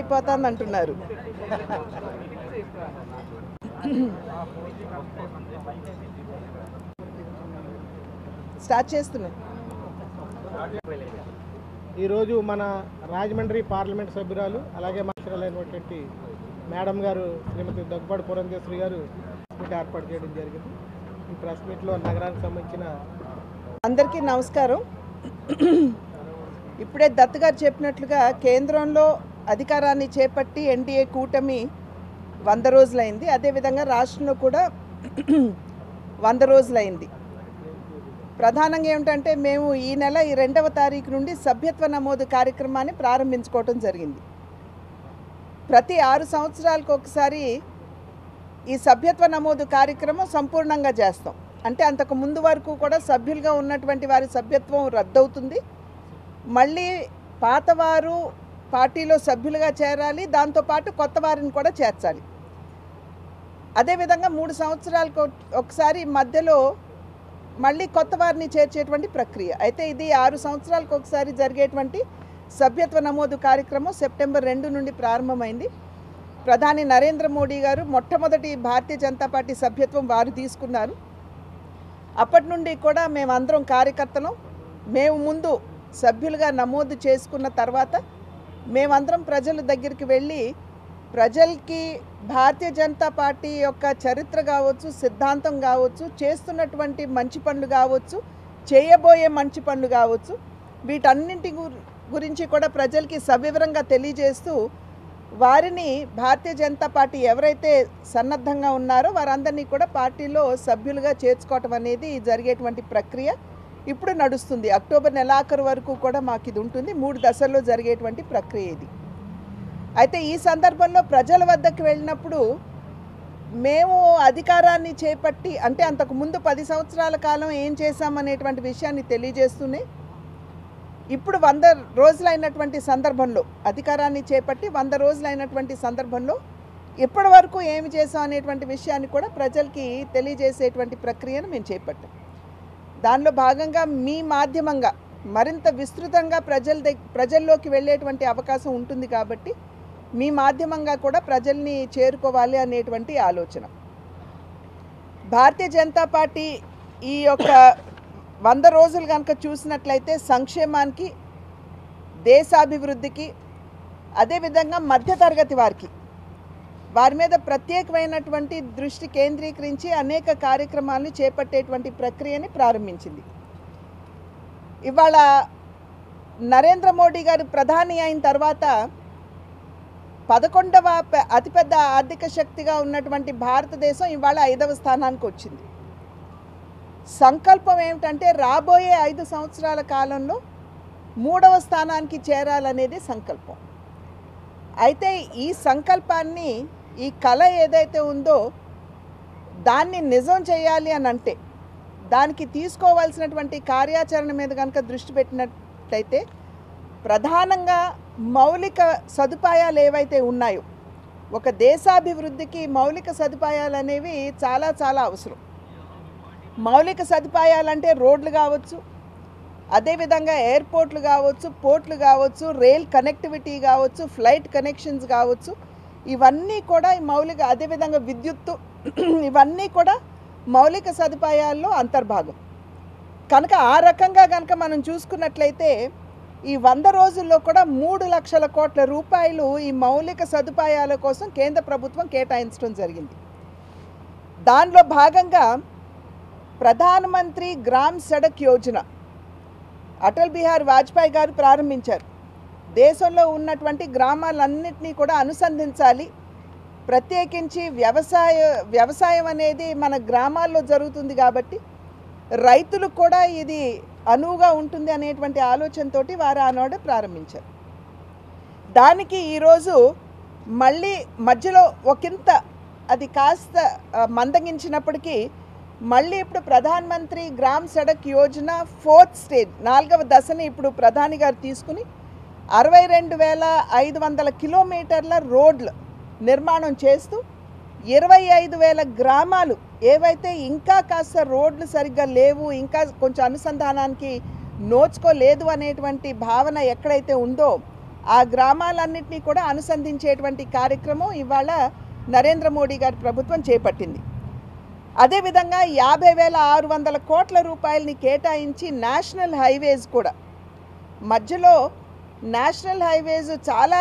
అయిపోతుంది అంటున్నారు. స్టార్ట్ చేస్తున్నా. ఈరోజు మన రాజమండ్రి పార్లమెంట్ సభ్యురాలు అలాగే మాస్టర్లైనటువంటి మేడం గారు శ్రీమతి దగ్గుబాటి పురంధేశ్వరి గారు మీట్ ఏర్పాటు చేయడం జరిగింది. ఈ ప్రెస్ మీట్లో నగరానికి సంబంధించిన అందరికీ నమస్కారం. ఇప్పుడే దత్ గారు చెప్పినట్లుగా కేంద్రంలో అధికారాన్ని చేపట్టి ఎన్డీఏ కూటమి 100 రోజులైంది. అదేవిధంగా రాష్ట్రంలో కూడా 100 రోజులైంది. ప్రధానంగా ఏమిటంటే మేము ఈ నెల 2వ తారీఖు నుండి సభ్యత్వ నమోదు కార్యక్రమాన్ని ప్రారంభించుకోవటం జరిగింది. ప్రతి 6 సంవత్సరాలకు ఒకసారి ఈ సభ్యత్వ నమోదు కార్యక్రమం సంపూర్ణంగా చేస్తాం. అంటే అంతకు ముందు వరకు కూడా సభ్యులుగా ఉన్నటువంటి వారి సభ్యత్వం రద్దవుతుంది. మళ్ళీ పాతవారు పార్టీలో సభ్యులుగా చేరాలి, దాంతోపాటు కొత్త వారిని కూడా చేర్చాలి. అదేవిధంగా 3 సంవత్సరాలకు ఒకసారి మధ్యలో మళ్ళీ కొత్త వారిని చేర్చేటువంటి ప్రక్రియ. అయితే ఇది 6 సంవత్సరాలకు ఒకసారి జరిగేటువంటి సభ్యత్వ నమోదు కార్యక్రమం సెప్టెంబర్ 2 నుండి ప్రారంభమైంది. ప్రధాని నరేంద్ర మోడీ గారు మొట్టమొదటి భారతీయ జనతా పార్టీ సభ్యత్వం వారు తీసుకున్నారు. అప్పటి నుండి కూడా మేమందరం కార్యకర్తలం. మేము ముందు సభ్యులుగా నమోదు చేసుకున్న తర్వాత మేమందరం ప్రజల దగ్గరికి వెళ్ళి ప్రజలకి భారతీయ జనతా పార్టీ యొక్క చరిత్ర కావచ్చు, సిద్ధాంతం కావచ్చు, చేస్తున్నటువంటి మంచి పనులు కావచ్చు, చేయబోయే మంచి పనులు కావచ్చు, వీటన్నింటి గురించి కూడా ప్రజలకి సవివరంగా తెలియజేస్తూ వారిని భారతీయ జనతా పార్టీ ఎవరైతే సన్నద్ధంగా ఉన్నారో వారందరినీ కూడా పార్టీలో సభ్యులుగా చేర్చుకోవటం అనేది జరిగేటువంటి ప్రక్రియ ఇప్పుడు నడుస్తుంది. అక్టోబర్ నెలాఖరు వరకు కూడా మాకు ఇది ఉంటుంది. 3 దశల్లో జరిగేటువంటి ప్రక్రియ ఇది. అయితే ఈ సందర్భంలో ప్రజల వద్దకు వెళ్ళినప్పుడు మేము అధికారాన్ని చేపట్టి అంటే అంతకుముందు 10 సంవత్సరాల కాలం ఏం చేశామనేటువంటి విషయాన్ని తెలియజేస్తూనే ఇప్పుడు 100 రోజులైనటువంటి సందర్భంలో అధికారాన్ని చేపట్టి 100 రోజులైనటువంటి సందర్భంలో ఇప్పటి వరకు ఏమి చేసాం అనేటువంటి విషయాన్ని కూడా ప్రజలకి తెలియజేసేటువంటి ప్రక్రియను మేము చేపట్టాం. దానిలో భాగంగా మీ మాధ్యమంగా మరింత విస్తృతంగా ప్రజల్లోకి వెళ్ళేటువంటి అవకాశం ఉంటుంది కాబట్టి మీ మాధ్యమంగా కూడా ప్రజల్ని చేరుకోవాలి అనేటువంటి ఆలోచన. భారతీయ జనతా పార్టీ ఈ యొక్క 100 రోజులు కనుక చూసినట్లయితే సంక్షేమానికి, దేశాభివృద్ధికి, అదేవిధంగా మధ్యతరగతి వారి మీద ప్రత్యేకమైనటువంటి దృష్టి కేంద్రీకరించి అనేక కార్యక్రమాలను చేపట్టేటువంటి ప్రక్రియని ప్రారంభించింది. ఇవాళ నరేంద్ర మోడీ గారు ప్రధాని అయిన తర్వాత 11వ అతిపెద్ద ఆర్థిక శక్తిగా ఉన్నటువంటి భారతదేశం ఇవాళ 5వ స్థానానికి వచ్చింది. సంకల్పం ఏమిటంటే రాబోయే 5 సంవత్సరాల కాలంలో 3వ స్థానానికి చేరాలనేది సంకల్పం. అయితే ఈ సంకల్పాన్ని, ఈ కళ ఏదైతే ఉందో దాన్ని నిజం చేయాలి అని అంటే దానికి తీసుకోవాల్సినటువంటి కార్యాచరణ మీద కనుక దృష్టి పెట్టినట్లయితే ప్రధానంగా మౌలిక సదుపాయాలు ఏవైతే ఉన్నాయో, ఒక దేశాభివృద్ధికి మౌలిక సదుపాయాలు అనేవి చాలా చాలా అవసరం. మౌలిక సదుపాయాలంటే రోడ్లు కావచ్చు, అదేవిధంగా ఎయిర్పోర్ట్లు కావచ్చు, పోర్ట్లు కావచ్చు, రైల్ కనెక్టివిటీ కావచ్చు, ఫ్లైట్ కనెక్షన్స్ కావచ్చు, ఇవన్నీ కూడా ఈ మౌలిక, అదేవిధంగా విద్యుత్తు, ఇవన్నీ కూడా మౌలిక సదుపాయాల్లో అంతర్భాగం. కనుక ఆ రకంగా కనుక మనం చూసుకున్నట్లయితే ఈ 100 రోజుల్లో కూడా 3 లక్షల కోట్ల రూపాయలు ఈ మౌలిక సదుపాయాల కోసం కేంద్ర ప్రభుత్వం కేటాయించడం జరిగింది. దానిలో భాగంగా ప్రధానమంత్రి గ్రామ్ సడక్ యోజన అటల్ బిహారీ వాజ్పేయి గారు ప్రారంభించారు. దేశంలో ఉన్నటువంటి గ్రామాలన్నింటినీ కూడా అనుసంధించాలి. ప్రత్యేకించి వ్యవసాయం అనేది మన గ్రామాల్లో జరుగుతుంది కాబట్టి రైతులకు కూడా ఇది అనువుగా ఉంటుంది అనేటువంటి ఆలోచనతోటి వారు ఆనాడు ప్రారంభించారు. దానికి ఈరోజు మళ్ళీ మధ్యలో ఒకంత అది కాస్త మందగించినప్పటికీ మళ్ళీ ఇప్పుడు ప్రధానమంత్రి gram Sadak Yojana 4th stage 4వ దశని ఇప్పుడు ప్రధాని గారు తీసుకుని 62,500 కిలోమీటర్ల రోడ్ల నిర్మాణం చేస్తూ 25,000 గ్రామాలు ఏవైతే ఇంకా కాస్త రోడ్లు సరిగ్గా లేవు, ఇంకా కొంచెం అనుసంధానానికి నోచుకోలేదు అనేటువంటి భావన ఎక్కడైతే ఉందో ఆ గ్రామాలన్నింటినీ కూడా అనుసంధించేటువంటి కార్యక్రమం ఇవాళ నరేంద్ర మోడీ గారి ప్రభుత్వం చేపట్టింది. అదేవిధంగా 50,600 కోట్ల రూపాయలని కేటాయించి నేషనల్ హైవేస్ కూడా, మధ్యలో నేషనల్ హైవేస్ చాలా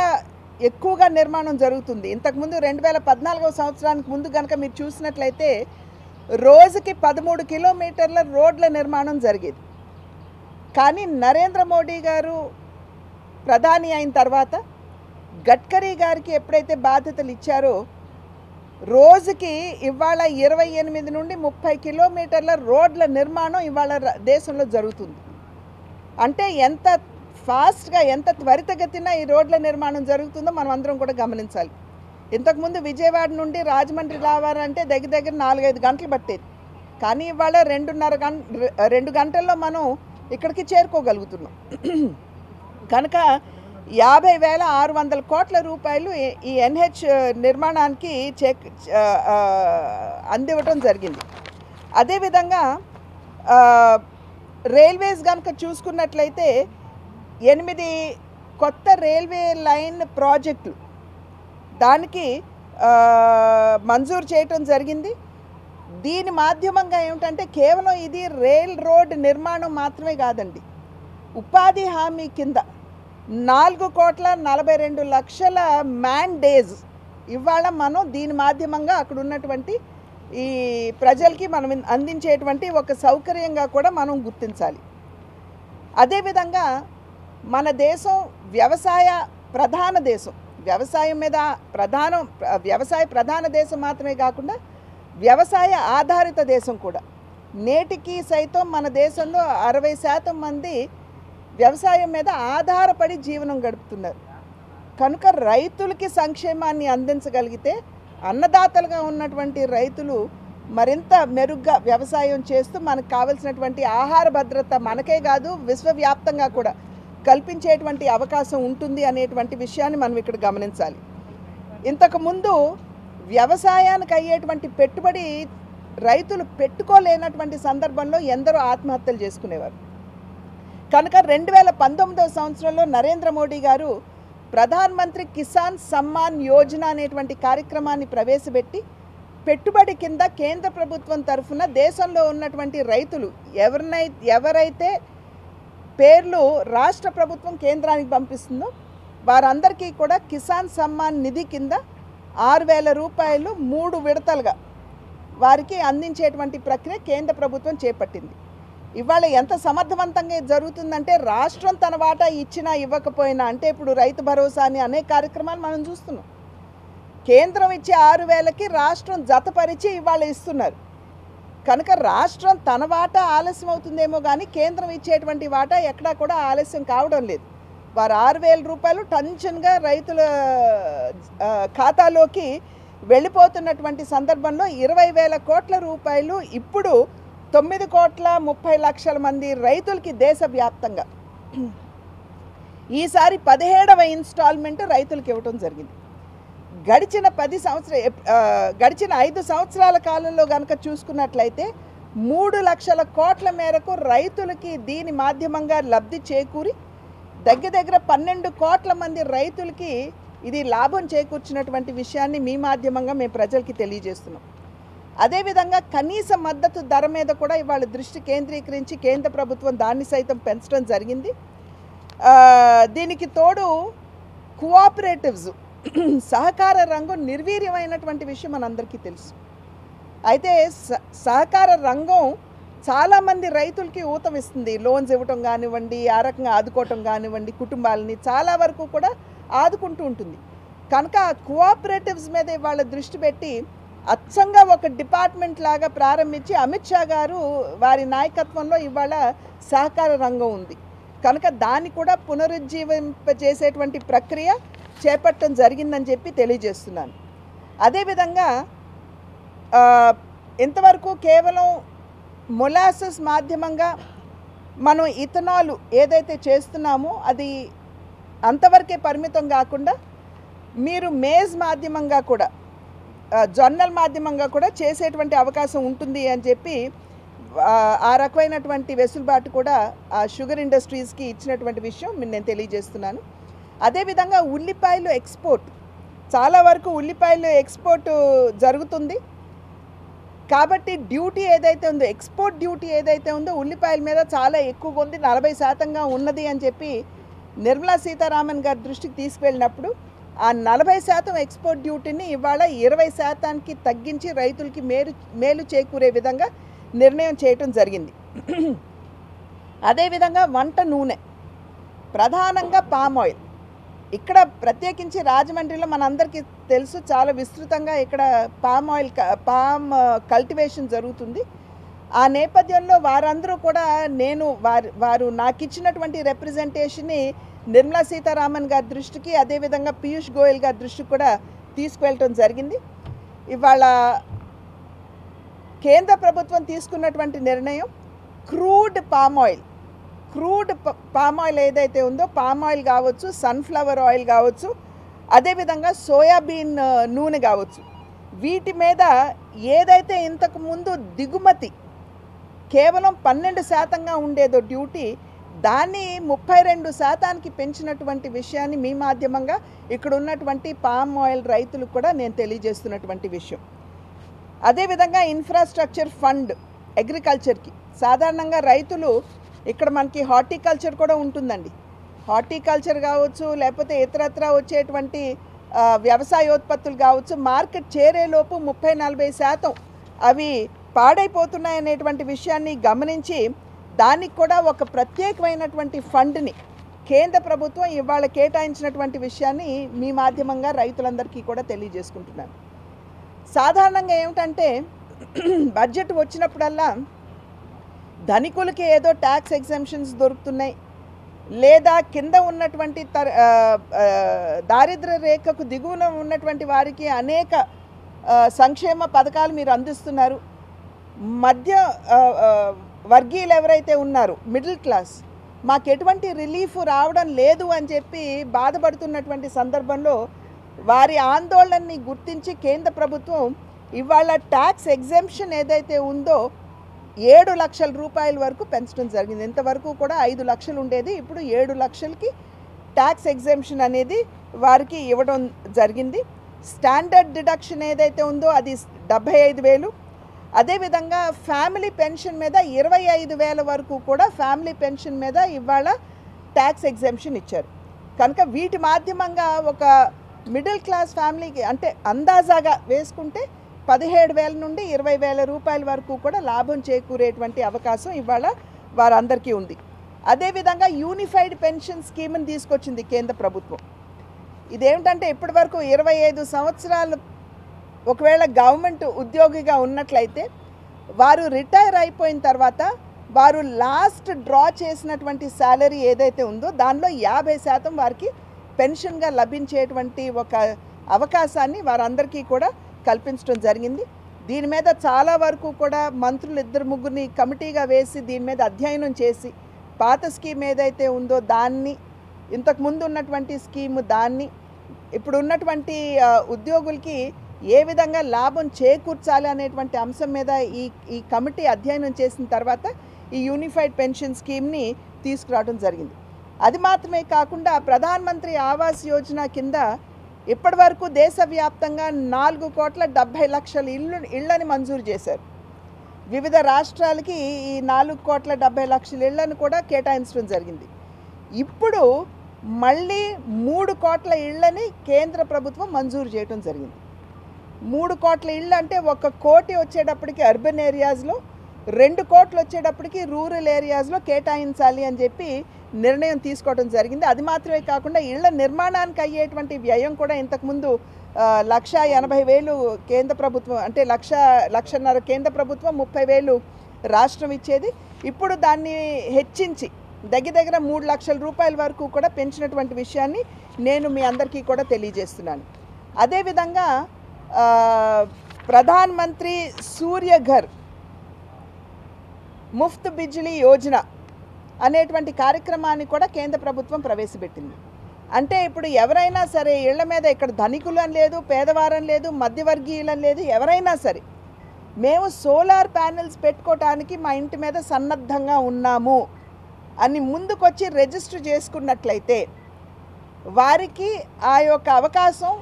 ఎక్కువగా నిర్మాణం జరుగుతుంది. ఇంతకుముందు 2014 సంవత్సరానికి ముందు కనుక మీరు చూసినట్లయితే రోజుకి 13 కిలోమీటర్ల రోడ్ల నిర్మాణం జరిగేది. కానీ నరేంద్ర మోడీ గారు ప్రధాని అయిన తర్వాత గడ్కరీ గారికి ఎప్పుడైతే బాధ్యతలు ఇచ్చారో రోజుకి ఇవాళ 28 నుండి 30 కిలోమీటర్ల రోడ్ల నిర్మాణం ఇవాళ దేశంలో జరుగుతుంది. అంటే ఎంత ఫాస్ట్గా, ఎంత త్వరితగతిన ఈ రోడ్ల నిర్మాణం జరుగుతుందో మనం అందరం కూడా గమనించాలి. ఇంతకుముందు విజయవాడ నుండి రాజమండ్రి రావాలంటే దగ్గర 4-5 గంటలు పట్టేది. కానీ ఇవాళ 2 గంటల్లో మనం ఇక్కడికి చేరుకోగలుగుతున్నాం. కనుక 50,600 కోట్ల రూపాయలు ఈ ఎన్హెచ్ నిర్మాణానికి అందివ్వటం జరిగింది. అదేవిధంగా రైల్వేస్ కనుక చూసుకున్నట్లయితే 8 కొత్త రైల్వే లైన్ ప్రాజెక్టులు దానికి మంజూరు చేయటం జరిగింది. దీని మాధ్యమంగా ఏమిటంటే కేవలం ఇది రైల్ రోడ్ నిర్మాణం మాత్రమే కాదండి, ఉపాధి హామీ కింద 4,42,00,000 మ్యాన్ డేస్ ఇవాళ మనం దీని మాధ్యమంగా అక్కడ ఉన్నటువంటి ఈ ప్రజలకి మనం అందించేటువంటి ఒక సౌకర్యంగా కూడా మనం గుర్తించాలి. అదేవిధంగా మన దేశం వ్యవసాయ ప్రధాన దేశం, వ్యవసాయ ప్రధాన దేశం మాత్రమే కాకుండా వ్యవసాయ ఆధారిత దేశం కూడా. నేటికి సైతం మన దేశంలో 60% మంది వ్యవసాయం మీద ఆధారపడి జీవనం గడుపుతున్నారు. కనుక రైతులకి సంక్షేమాన్ని అందించగలిగితే అన్నదాతలుగా ఉన్నటువంటి రైతులు మరింత మెరుగ్గా వ్యవసాయం చేస్తూ మనకు కావలసినటువంటి ఆహార భద్రత మనకే కాదు విశ్వవ్యాప్తంగా కూడా కల్పించేటువంటి అవకాశం ఉంటుంది అనేటువంటి విషయాన్ని మనం ఇక్కడ గమనించాలి. ఇంతకుముందు వ్యవసాయానికి అయ్యేటువంటి పెట్టుబడి రైతులు పెట్టుకోలేనటువంటి సందర్భంలో ఎందరో ఆత్మహత్యలు చేసుకునేవారు. కనుక 2019 సంవత్సరంలో నరేంద్ర మోడీ గారు ప్రధాన్ మంత్రి కిసాన్ సమ్మాన్ యోజన అనేటువంటి కార్యక్రమాన్ని ప్రవేశపెట్టి పెట్టుబడి కింద కేంద్ర ప్రభుత్వం తరఫున దేశంలో ఉన్నటువంటి రైతులు ఎవరైతే పేర్లు రాష్ట్ర ప్రభుత్వం కేంద్రానికి పంపిస్తుందో వారందరికీ కూడా కిసాన్ సమ్మాన్ నిధి కింద 6,000 రూపాయలు 3 విడతలుగా వారికి అందించేటువంటి ప్రక్రియ కేంద్ర ప్రభుత్వం చేపట్టింది. ఇవాళ ఎంత సమర్థవంతంగా జరుగుతుందంటే రాష్ట్రం తన వాటా ఇచ్చినా ఇవ్వకపోయినా, అంటే ఇప్పుడు రైతు భరోసా అని అనేక కార్యక్రమాలు మనం చూస్తున్నాం. కేంద్రం ఇచ్చే 6,000కి రాష్ట్రం జతపరిచి ఇవాళ ఇస్తున్నారు. కనుక రాష్ట్రం తన వాటా ఆలస్యం అవుతుందేమో కానీ కేంద్రం ఇచ్చేటువంటి వాటా ఎక్కడా కూడా ఆలస్యం కావడం లేదు. వారు 6,000 రూపాయలు టెన్షన్గా రైతుల ఖాతాలోకి వెళ్ళిపోతున్నటువంటి సందర్భంలో 20,000 కోట్ల రూపాయలు ఇప్పుడు 9,30,00,000 మంది రైతులకి దేశవ్యాప్తంగా ఈసారి 17వ ఇన్స్టాల్మెంట్ రైతులకు ఇవ్వటం జరిగింది. గడిచిన 5 సంవత్సరాల కాలంలో కనుక చూసుకున్నట్లయితే 3 లక్షల కోట్ల మేరకు రైతులకి దీని మాధ్యమంగా లబ్ధి చేకూరి దగ్గర 12 కోట్ల మంది రైతులకి ఇది లాభం చేకూర్చినటువంటి విషయాన్ని మీ మాధ్యమంగా మేము ప్రజలకి తెలియజేస్తున్నాం. అదేవిధంగా కనీస మద్దతు ధర మీద కూడా ఇవాళ దృష్టి కేంద్రీకరించి కేంద్ర ప్రభుత్వం దాన్ని సైతం పెంచడం జరిగింది. దీనికి తోడు కోఆపరేటివ్స్ సహకార రంగం నిర్వీర్యమైనటువంటి విషయం మనందరికీ తెలుసు. అయితే సహకార రంగం చాలామంది రైతులకి ఊతమిస్తుంది. లోన్స్ ఇవ్వటం కానివ్వండి, ఆ రకంగా ఆదుకోవటం కానివ్వండి, కుటుంబాలని చాలా వరకు కూడా ఆదుకుంటూ ఉంటుంది. కనుక కోఆపరేటివ్స్ మీద ఇవాళ దృష్టి పెట్టి అచ్చంగా ఒక డిపార్ట్మెంట్ లాగా ప్రారంభించి అమిత్ షా గారు వారి నాయకత్వంలో ఇవాళ సహకార రంగం ఉంది. కనుక దాన్ని కూడా పునరుజ్జీవింపజేసేటువంటి ప్రక్రియ చేపట్టడం జరిగిందని చెప్పి తెలియజేస్తున్నాను. అదేవిధంగా ఇంతవరకు కేవలం మొలాసెస్ మాధ్యమంగా మనం ఇథనాల్ ఏదైతే చేస్తున్నామో అది అంతవరకే పరిమితం కాకుండా మీరు మేజ్ మాధ్యమంగా కూడా జొన్నల మాధ్యమంగా కూడా చేసేటువంటి అవకాశం ఉంటుంది అని చెప్పి ఆ రకమైనటువంటి వెసులుబాటు కూడా ఆ షుగర్ ఇండస్ట్రీస్కి ఇచ్చినటువంటి విషయం నేను తెలియజేస్తున్నాను. అదేవిధంగా ఉల్లిపాయలు ఎక్స్పోర్ట్, చాలా వరకు ఉల్లిపాయలు ఎక్స్పోర్ట్ జరుగుతుంది కాబట్టి డ్యూటీ ఏదైతే ఉందో, ఎక్స్పోర్ట్ డ్యూటీ ఏదైతే ఉందో ఉల్లిపాయల మీద చాలా ఎక్కువగా ఉంది, 40% ఉన్నది అని చెప్పి నిర్మలా సీతారామన్ గారి దృష్టికి తీసుకువెళ్ళినప్పుడు ఆ 40% ఎక్స్పోర్ట్ డ్యూటీని ఇవాళ 20%కి తగ్గించి రైతులకి మేలు చేకూరే విధంగా నిర్ణయం చేయటం జరిగింది. అదేవిధంగా వంట నూనె, ప్రధానంగా పామ్ ఆయిల్, ఇక్కడ ప్రత్యేకించి రాజమండ్రిలో మనందరికీ తెలుసు చాలా విస్తృతంగా ఇక్కడ పామ్ కల్టివేషన్ జరుగుతుంది. ఆ నేపథ్యంలో వారందరూ కూడా వారు నాకు ఇచ్చినటువంటి రిప్రజెంటేషన్ని నిర్మలా సీతారామన్ గారి దృష్టికి, అదేవిధంగా పీయూష్ గోయల్ గారి దృష్టికి కూడా తీసుకువెళ్ళటం జరిగింది. ఇవాళ కేంద్ర ప్రభుత్వం తీసుకున్నటువంటి నిర్ణయం క్రూడ్ పామ్ ఆయిల్ ఏదైతే ఉందో, పామ్ ఆయిల్ కావచ్చు, సన్ఫ్లవర్ ఆయిల్ కావచ్చు, అదేవిధంగా సోయాబీన్ నూనె కావచ్చు, వీటి మీద ఏదైతే ఇంతకు ముందు దిగుమతి కేవలం 12%గా ఉండేదో డ్యూటీ, దాన్ని 32%కి పెంచినటువంటి విషయాన్ని మీ మాధ్యమంగా ఇక్కడ ఉన్నటువంటి పామ్ ఆయిల్ రైతులకు కూడా నేను తెలియజేస్తున్నటువంటి విషయం. అదేవిధంగా ఇన్ఫ్రాస్ట్రక్చర్ ఫండ్ అగ్రికల్చర్కి, సాధారణంగా రైతులు ఇక్కడ మనకి హార్టికల్చర్ కూడా ఉంటుందండి, హార్టికల్చర్ కావచ్చు లేకపోతే ఇతరత్రా వచ్చేటువంటి వ్యవసాయోత్పత్తులు కావచ్చు, మార్కెట్ చేరేలోపు 30-40% అవి పాడైపోతున్నాయనేటువంటి విషయాన్ని గమనించి దానికి కూడా ఒక ప్రత్యేకమైనటువంటి ఫండ్ని కేంద్ర ప్రభుత్వం ఇవాళ కేటాయించినటువంటి విషయాన్ని మీ మాధ్యమంగా రైతులందరికీ కూడా తెలియజేసుకుంటున్నాను. సాధారణంగా ఏమిటంటే బడ్జెట్ వచ్చినప్పుడల్లా ధనికులకి ఏదో ట్యాక్స్ ఎగ్జెంప్షన్స్ దొరుకుతున్నాయి, లేదా కింద ఉన్నటువంటి దారిద్ర్య రేఖకు దిగువన ఉన్నటువంటి వారికి అనేక సంక్షేమ పథకాలు మీరు అందిస్తున్నారు, మధ్య వర్గీయులు ఎవరైతే ఉన్నారో మిడిల్ క్లాస్ మాకు ఎటువంటి రిలీఫ్ రావడం లేదు అని చెప్పి బాధపడుతున్నటువంటి సందర్భంలో వారి ఆందోళనని గుర్తించి కేంద్ర ప్రభుత్వం ఇవాళ ట్యాక్స్ ఎగ్జెంప్షన్ ఏదైతే ఉందో 7 లక్షల రూపాయల వరకు పెంచడం జరిగింది. ఇంతవరకు కూడా 5 లక్షలు ఉండేది, ఇప్పుడు 7 లక్షలకి ట్యాక్స్ ఎగ్జెంప్షన్ అనేది వారికి ఇవ్వడం జరిగింది. స్టాండర్డ్ డిడక్షన్ ఏదైతే ఉందో అది 75,000, అదేవిధంగా ఫ్యామిలీ పెన్షన్ మీద 25,000 వరకు కూడా ఫ్యామిలీ పెన్షన్ మీద ఇవాళ ట్యాక్స్ ఎగ్జెంప్షన్ ఇచ్చారు. కనుక వీటి మాధ్యమంగా ఒక మిడిల్ క్లాస్ ఫ్యామిలీకి అంటే అందాజాగా వేసుకుంటే 17,000 నుండి 20,000 రూపాయల వరకు కూడా లాభం చేకూరేటువంటి అవకాశం ఇవాళ వారందరికీ ఉంది. అదేవిధంగా యూనిఫైడ్ పెన్షన్ స్కీమ్ని తీసుకొచ్చింది కేంద్ర ప్రభుత్వం. ఇదేమిటంటే ఇప్పటి వరకు 25 సంవత్సరాలు ఒకవేళ గవర్నమెంట్ ఉద్యోగిగా ఉన్నట్లయితే వారు రిటైర్ అయిపోయిన తర్వాత వారు లాస్ట్ డ్రా చేసినటువంటి శాలరీ ఏదైతే ఉందో దానిలో 50% వారికి పెన్షన్గా లభించేటువంటి ఒక అవకాశాన్ని వారందరికీ కూడా కల్పించడం జరిగింది. దీని మీద చాలా వరకు కూడా మంత్రులు 2-3 కమిటీగా వేసి దీని మీద అధ్యయనం చేసి పాత స్కీమ్ ఏదైతే ఉందో దాన్ని, ఇంతకుముందు ఉన్నటువంటి స్కీము దాన్ని, ఇప్పుడు ఉన్నటువంటి ఉద్యోగులకి ఏ విధంగా లాభం చేకూర్చాలి అనేటువంటి అంశం మీద ఈ కమిటీ అధ్యయనం చేసిన తర్వాత ఈ యూనిఫైడ్ పెన్షన్ స్కీమ్ని తీసుకురావడం జరిగింది. అది మాత్రమే కాకుండా ప్రధాన్ మంత్రి ఆవాస్ యోజన కింద ఇప్పటి వరకు దేశవ్యాప్తంగా 4,70,00,000 ఇళ్లని మంజూరు చేశారు. వివిధ రాష్ట్రాలకి ఈ 4,70,00,000 ఇళ్లను కూడా కేటాయించడం జరిగింది. ఇప్పుడు మళ్ళీ 3 కోట్ల ఇళ్లని కేంద్ర ప్రభుత్వం మంజూరు చేయడం జరిగింది. 3 కోట్ల ఇళ్ళు అంటే 1 కోటి వచ్చేటప్పటికి అర్బన్ ఏరియాస్లో, 2 కోట్లు వచ్చేటప్పటికి రూరల్ ఏరియాస్లో కేటాయించాలి అని చెప్పి నిర్ణయం తీసుకోవడం జరిగింది. అది మాత్రమే కాకుండా ఇళ్ల నిర్మాణానికి అయ్యేటువంటి వ్యయం కూడా ఇంతకుముందు 1,80,000 కేంద్ర ప్రభుత్వం అంటే 1,50,000 కేంద్ర ప్రభుత్వం, 30,000 రాష్ట్రం ఇచ్చేది. ఇప్పుడు దాన్ని హెచ్చించి దగ్గర 3 లక్షల రూపాయల వరకు కూడా పెంచినటువంటి విషయాన్ని నేను మీ అందరికీ కూడా తెలియజేస్తున్నాను. అదేవిధంగా ప్రధాన్ మంత్రి సూర్యఘర్ ముఫ్త్ బిజ్లీ యోజన అనేటువంటి కార్యక్రమాన్ని కూడా కేంద్ర ప్రభుత్వం ప్రవేశపెట్టింది. అంటే ఇప్పుడు ఎవరైనా సరే ఇళ్ల మీద ఇక్కడ ధనికులని లేదు, పేదవారని లేదు, మధ్యవర్గీయులని లేదు, ఎవరైనా సరే మేము సోలార్ ప్యానెల్స్ పెట్టుకోవటానికి మా ఇంటి మీద సన్నద్ధంగా ఉన్నాము అని ముందుకొచ్చి రిజిస్టర్ చేసుకున్నట్లయితే వారికి ఆ యొక్క అవకాశం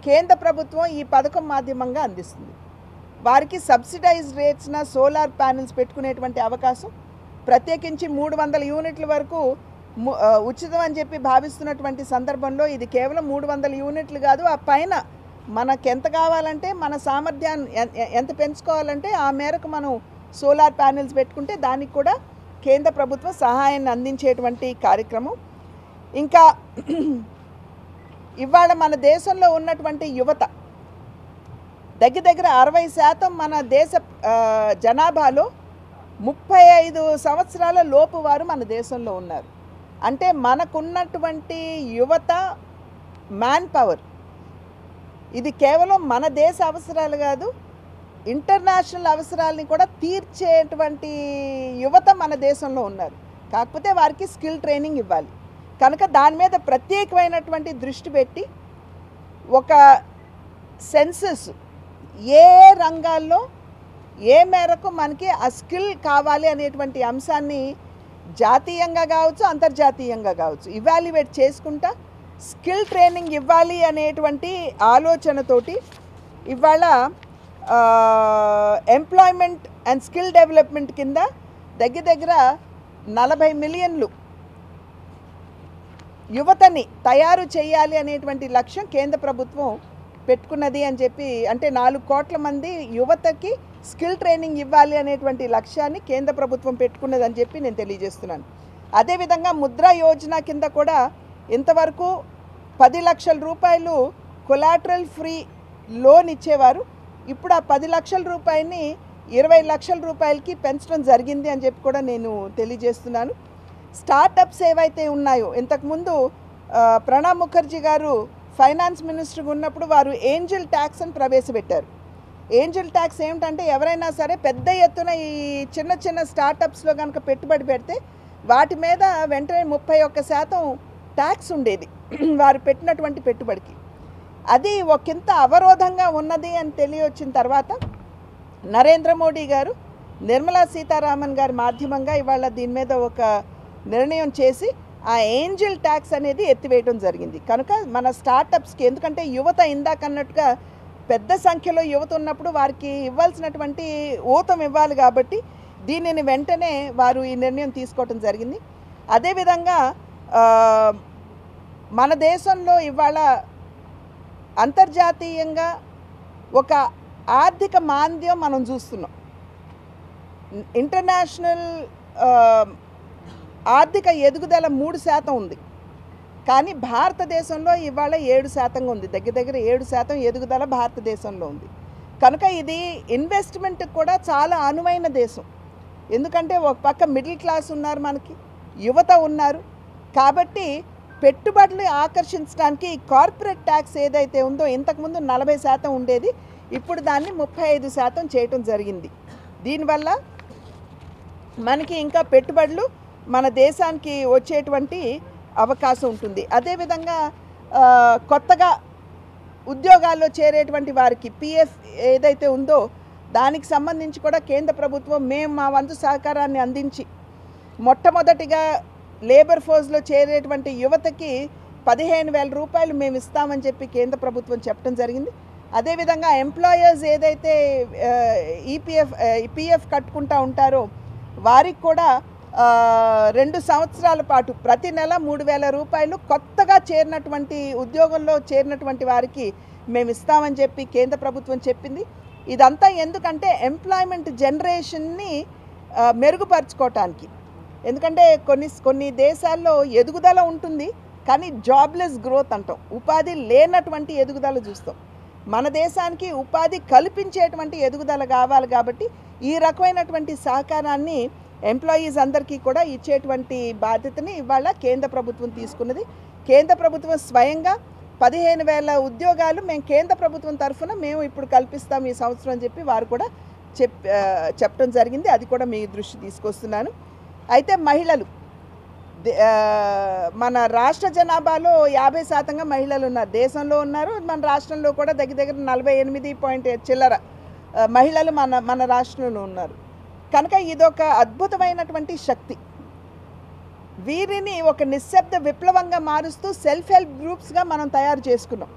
కేంద్ర ప్రభుత్వం ఈ పథకం మాధ్యమంగా అందిస్తుంది. వారికి సబ్సిడైజ్డ్ రేట్స్న సోలార్ ప్యానెల్స్ పెట్టుకునేటువంటి అవకాశం, ప్రత్యేకించి 300 యూనిట్ల వరకు ఉచితం అని చెప్పి భావిస్తున్నటువంటి సందర్భంలో ఇది కేవలం 300 యూనిట్లు కాదు, ఆ పైన మనకు ఎంత కావాలంటే మన సామర్థ్యాన్ని ఎంత పెంచుకోవాలంటే ఆ మేరకు మనం సోలార్ ప్యానెల్స్ పెట్టుకుంటే దానికి కూడా కేంద్ర ప్రభుత్వం సహాయాన్ని అందించేటువంటి కార్యక్రమం. ఇంకా ఇవాళ మన దేశంలో ఉన్నటువంటి యువత దగ్గర 60% మన దేశ జనాభాలో 35 సంవత్సరాల లోపు వారు మన దేశంలో ఉన్నారు. అంటే మనకున్నటువంటి యువత మ్యాన్ పవర్ ఇది కేవలం మన దేశ అవసరాలు కాదు, ఇంటర్నేషనల్ అవసరాలని కూడా తీర్చేటువంటి యువత మన దేశంలో ఉన్నారు. కాకపోతే వారికి స్కిల్ ట్రైనింగ్ ఇవ్వాలి. కనుక దాని మీద ప్రత్యేకమైనటువంటి దృష్టి పెట్టి ఒక సెన్సస్ ఏ రంగాల్లో ఏ మేరకు మనకి ఆ స్కిల్ కావాలి అనేటువంటి అంశాన్ని జాతీయంగా కావచ్చు అంతర్జాతీయంగా కావచ్చు ఇవాల్యుయేట్ చేసుకుంటా స్కిల్ ట్రైనింగ్ ఇవ్వాలి అనేటువంటి ఆలోచనతోటి ఇవాళ ఎంప్లాయ్మెంట్ అండ్ స్కిల్ డెవలప్మెంట్ కింద దగ్గర 40 మిలియన్లు యువతని తయారు చేయాలి అనేటువంటి లక్ష్యం కేంద్ర ప్రభుత్వం పెట్టుకున్నది అని చెప్పి, అంటే 4 కోట్ల మంది యువతకి స్కిల్ ట్రైనింగ్ ఇవ్వాలి అనేటువంటి లక్ష్యాన్ని కేంద్ర ప్రభుత్వం పెట్టుకున్నదని చెప్పి నేను తెలియజేస్తున్నాను. అదేవిధంగా ముద్రా యోజన కింద కూడా ఇంతవరకు 10 లక్షల రూపాయలు కొలాటరల్ ఫ్రీ లోన్ ఇచ్చేవారు. ఇప్పుడు ఆ 10 లక్షల రూపాయలని 20 లక్షల రూపాయలకి పెంచడం జరిగింది అని చెప్పి కూడా నేను తెలియజేస్తున్నాను. స్టార్టప్స్ ఏవైతే ఉన్నాయో ఇంతకుముందు ప్రణబ్ ముఖర్జీ గారు ఫైనాన్స్ మినిస్టర్గా ఉన్నప్పుడు వారు ఏంజల్ ట్యాక్స్ అని ప్రవేశపెట్టారు. ఏంజల్ ట్యాక్స్ ఏమిటంటే ఎవరైనా సరే పెద్ద ఎత్తున ఈ చిన్న స్టార్టప్స్లో కనుక పెట్టుబడి పెడితే వాటి మీద వెంటనే 31% ట్యాక్స్ ఉండేది వారు పెట్టినటువంటి పెట్టుబడికి. అది ఒకంత అవరోధంగా ఉన్నది అని తెలియవచ్చిన తర్వాత నరేంద్ర మోడీ గారు నిర్మలా సీతారామన్ గారి మాధ్యమంగా ఇవాళ దీని మీద ఒక నిర్ణయం చేసి ఆ ఏంజల్ ట్యాక్స్ అనేది ఎత్తివేయడం జరిగింది. కనుక మన స్టార్టప్స్కి, ఎందుకంటే యువత ఇందాకన్నట్టుగా పెద్ద సంఖ్యలో యువత ఉన్నప్పుడు వారికి ఇవ్వాల్సినటువంటి ఊతం ఇవ్వాలి కాబట్టి దీనిని వెంటనే వారు ఈ నిర్ణయం తీసుకోవడం జరిగింది. అదేవిధంగా మన దేశంలో ఇవాళ అంతర్జాతీయంగా ఒక ఆర్థిక మాంద్యం మనం చూస్తున్నాం. ఇంటర్నేషనల్ ఆర్థిక ఎదుగుదల 3% ఉంది, కానీ భారతదేశంలో ఇవాళ 7% ఉంది. దగ్గర 7% ఎదుగుదల భారతదేశంలో ఉంది. కనుక ఇది ఇన్వెస్ట్మెంట్కి కూడా చాలా అనువైన దేశం. ఎందుకంటే ఒక పక్క మిడిల్ క్లాస్ ఉన్నారు, మనకి యువత ఉన్నారు. కాబట్టి పెట్టుబడులు ఆకర్షించడానికి కార్పొరేట్ ట్యాక్స్ ఏదైతే ఉందో ఇంతకుముందు 40% ఉండేది, ఇప్పుడు దాన్ని 35% చేయటం జరిగింది. దీనివల్ల మనకి ఇంకా పెట్టుబడులు మన దేశానికి వచ్చేటువంటి అవకాశం ఉంటుంది. అదేవిధంగా కొత్తగా ఉద్యోగాల్లో చేరేటువంటి వారికి పిఎఫ్ ఏదైతే ఉందో దానికి సంబంధించి కూడా కేంద్ర ప్రభుత్వం మేము మా వంతు సహకారాన్ని అందించి మొట్టమొదటిగా లేబర్ ఫోర్స్లో చేరేటువంటి యువతకి 15,000 రూపాయలు మేము ఇస్తామని చెప్పి కేంద్ర ప్రభుత్వం చెప్పడం జరిగింది. అదేవిధంగా ఎంప్లాయర్స్ ఏదైతే పిఎఫ్ కట్టుకుంటూ ఉంటారో వారికి కూడా 2 సంవత్సరాల పాటు ప్రతి నెల 3,000 రూపాయలు కొత్తగా చేరినటువంటి ఉద్యోగంలో చేరినటువంటి వారికి మేము ఇస్తామని చెప్పి కేంద్ర ప్రభుత్వం చెప్పింది. ఇదంతా ఎందుకంటే ఎంప్లాయ్మెంట్ జనరేషన్ని మెరుగుపరచుకోవటానికి. ఎందుకంటే కొన్ని దేశాల్లో ఎదుగుదల ఉంటుంది, కానీ జాబ్లెస్ గ్రోత్ అంటాం, ఉపాధి లేనటువంటి ఎదుగుదల చూస్తాం. మన దేశానికి ఉపాధి కల్పించేటువంటి ఎదుగుదల కావాలి కాబట్టి ఈ రకమైనటువంటి సహకారాన్ని ఎంప్లాయీస్ అందరికీ కూడా ఇచ్చేటువంటి బాధ్యతని ఇవాళ కేంద్ర ప్రభుత్వం తీసుకున్నది. కేంద్ర ప్రభుత్వం స్వయంగా 15,000 ఉద్యోగాలు మేము కేంద్ర ప్రభుత్వం తరఫున మేము ఇప్పుడు కల్పిస్తాం ఈ సంవత్సరం అని చెప్పి వారు కూడా చెప్పడం జరిగింది. అది కూడా మీ దృష్టి తీసుకొస్తున్నాను. అయితే మహిళలు, మన రాష్ట్ర జనాభాలో 50% మహిళలు ఉన్నారు, దేశంలో ఉన్నారు. మన రాష్ట్రంలో కూడా దగ్గర 48 చిల్లర మహిళలు మన రాష్ట్రంలో ఉన్నారు. కనుక ఇదొక అద్భుతమైనటువంటి శక్తి. వీరిని ఒక నిశ్శబ్ద విప్లవంగా మారుస్తూ సెల్ఫ్ హెల్ప్ గ్రూప్స్గా మనం తయారు చేసుకున్నాం.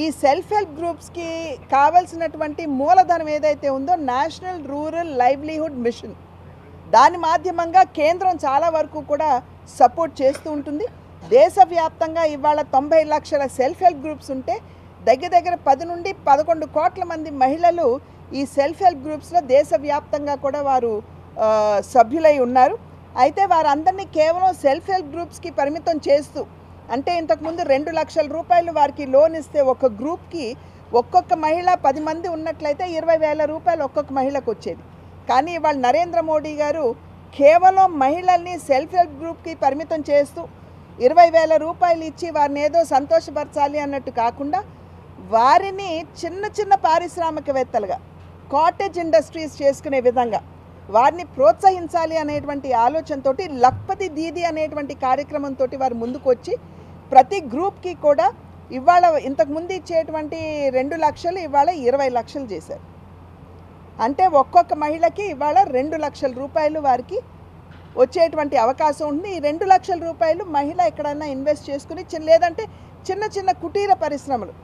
ఈ సెల్ఫ్ హెల్ప్ గ్రూప్స్కి కావలసినటువంటి మూలధనం ఏదైతే ఉందో నేషనల్ రూరల్ లైవ్లీహుడ్ మిషన్, దాని మాధ్యమంగా కేంద్రం చాలా వరకు కూడా సపోర్ట్ చేస్తూ ఉంటుంది. దేశవ్యాప్తంగా ఇవాళ 90 లక్షల సెల్ఫ్ హెల్ప్ గ్రూప్స్ ఉంటే దగ్గర 10 నుండి 11 కోట్ల మంది మహిళలు ఈ సెల్ఫ్ హెల్ప్ గ్రూప్స్లో దేశవ్యాప్తంగా కూడా వారు సభ్యులై ఉన్నారు. అయితే వారందరినీ కేవలం సెల్ఫ్ హెల్ప్ గ్రూప్స్కి పరిమితం చేస్తూ, అంటే ఇంతకుముందు 2 లక్షల రూపాయలు వారికి లోన్ ఇస్తే ఒక గ్రూప్కి ఒక్కొక్క మహిళ 10 మంది ఉన్నట్లయితే 20,000 రూపాయలు ఒక్కొక్క మహిళకు వచ్చేది. కానీ ఇవాళ నరేంద్ర మోడీ గారు కేవలం మహిళల్ని సెల్ఫ్ హెల్ప్ గ్రూప్కి పరిమితం చేస్తూ 20,000 రూపాయలు ఇచ్చి వారిని ఏదో సంతోషపరచాలి అన్నట్టు కాకుండా వారిని చిన్న పారిశ్రామికవేత్తలుగా, కాటేజ్ ఇండస్ట్రీస్ చేసుకునే విధంగా వారిని ప్రోత్సహించాలి అనేటువంటి ఆలోచనతోటి లఖ్పతి దీదీ అనేటువంటి కార్యక్రమంతో వారు ముందుకు వచ్చి ప్రతి గ్రూప్కి కూడా ఇవాళ ఇంతకుముందు ఇచ్చేటువంటి 2 లక్షలు ఇవాళ 20 లక్షలు చేశారు. అంటే ఒక్కొక్క మహిళకి ఇవాళ 2 లక్షల రూపాయలు వారికి వచ్చేటువంటి అవకాశం ఉంది. ఈ 2 లక్షల రూపాయలు మహిళ ఎక్కడైనా ఇన్వెస్ట్ చేసుకుని లేదంటే చిన్న కుటీర పరిశ్రమలు,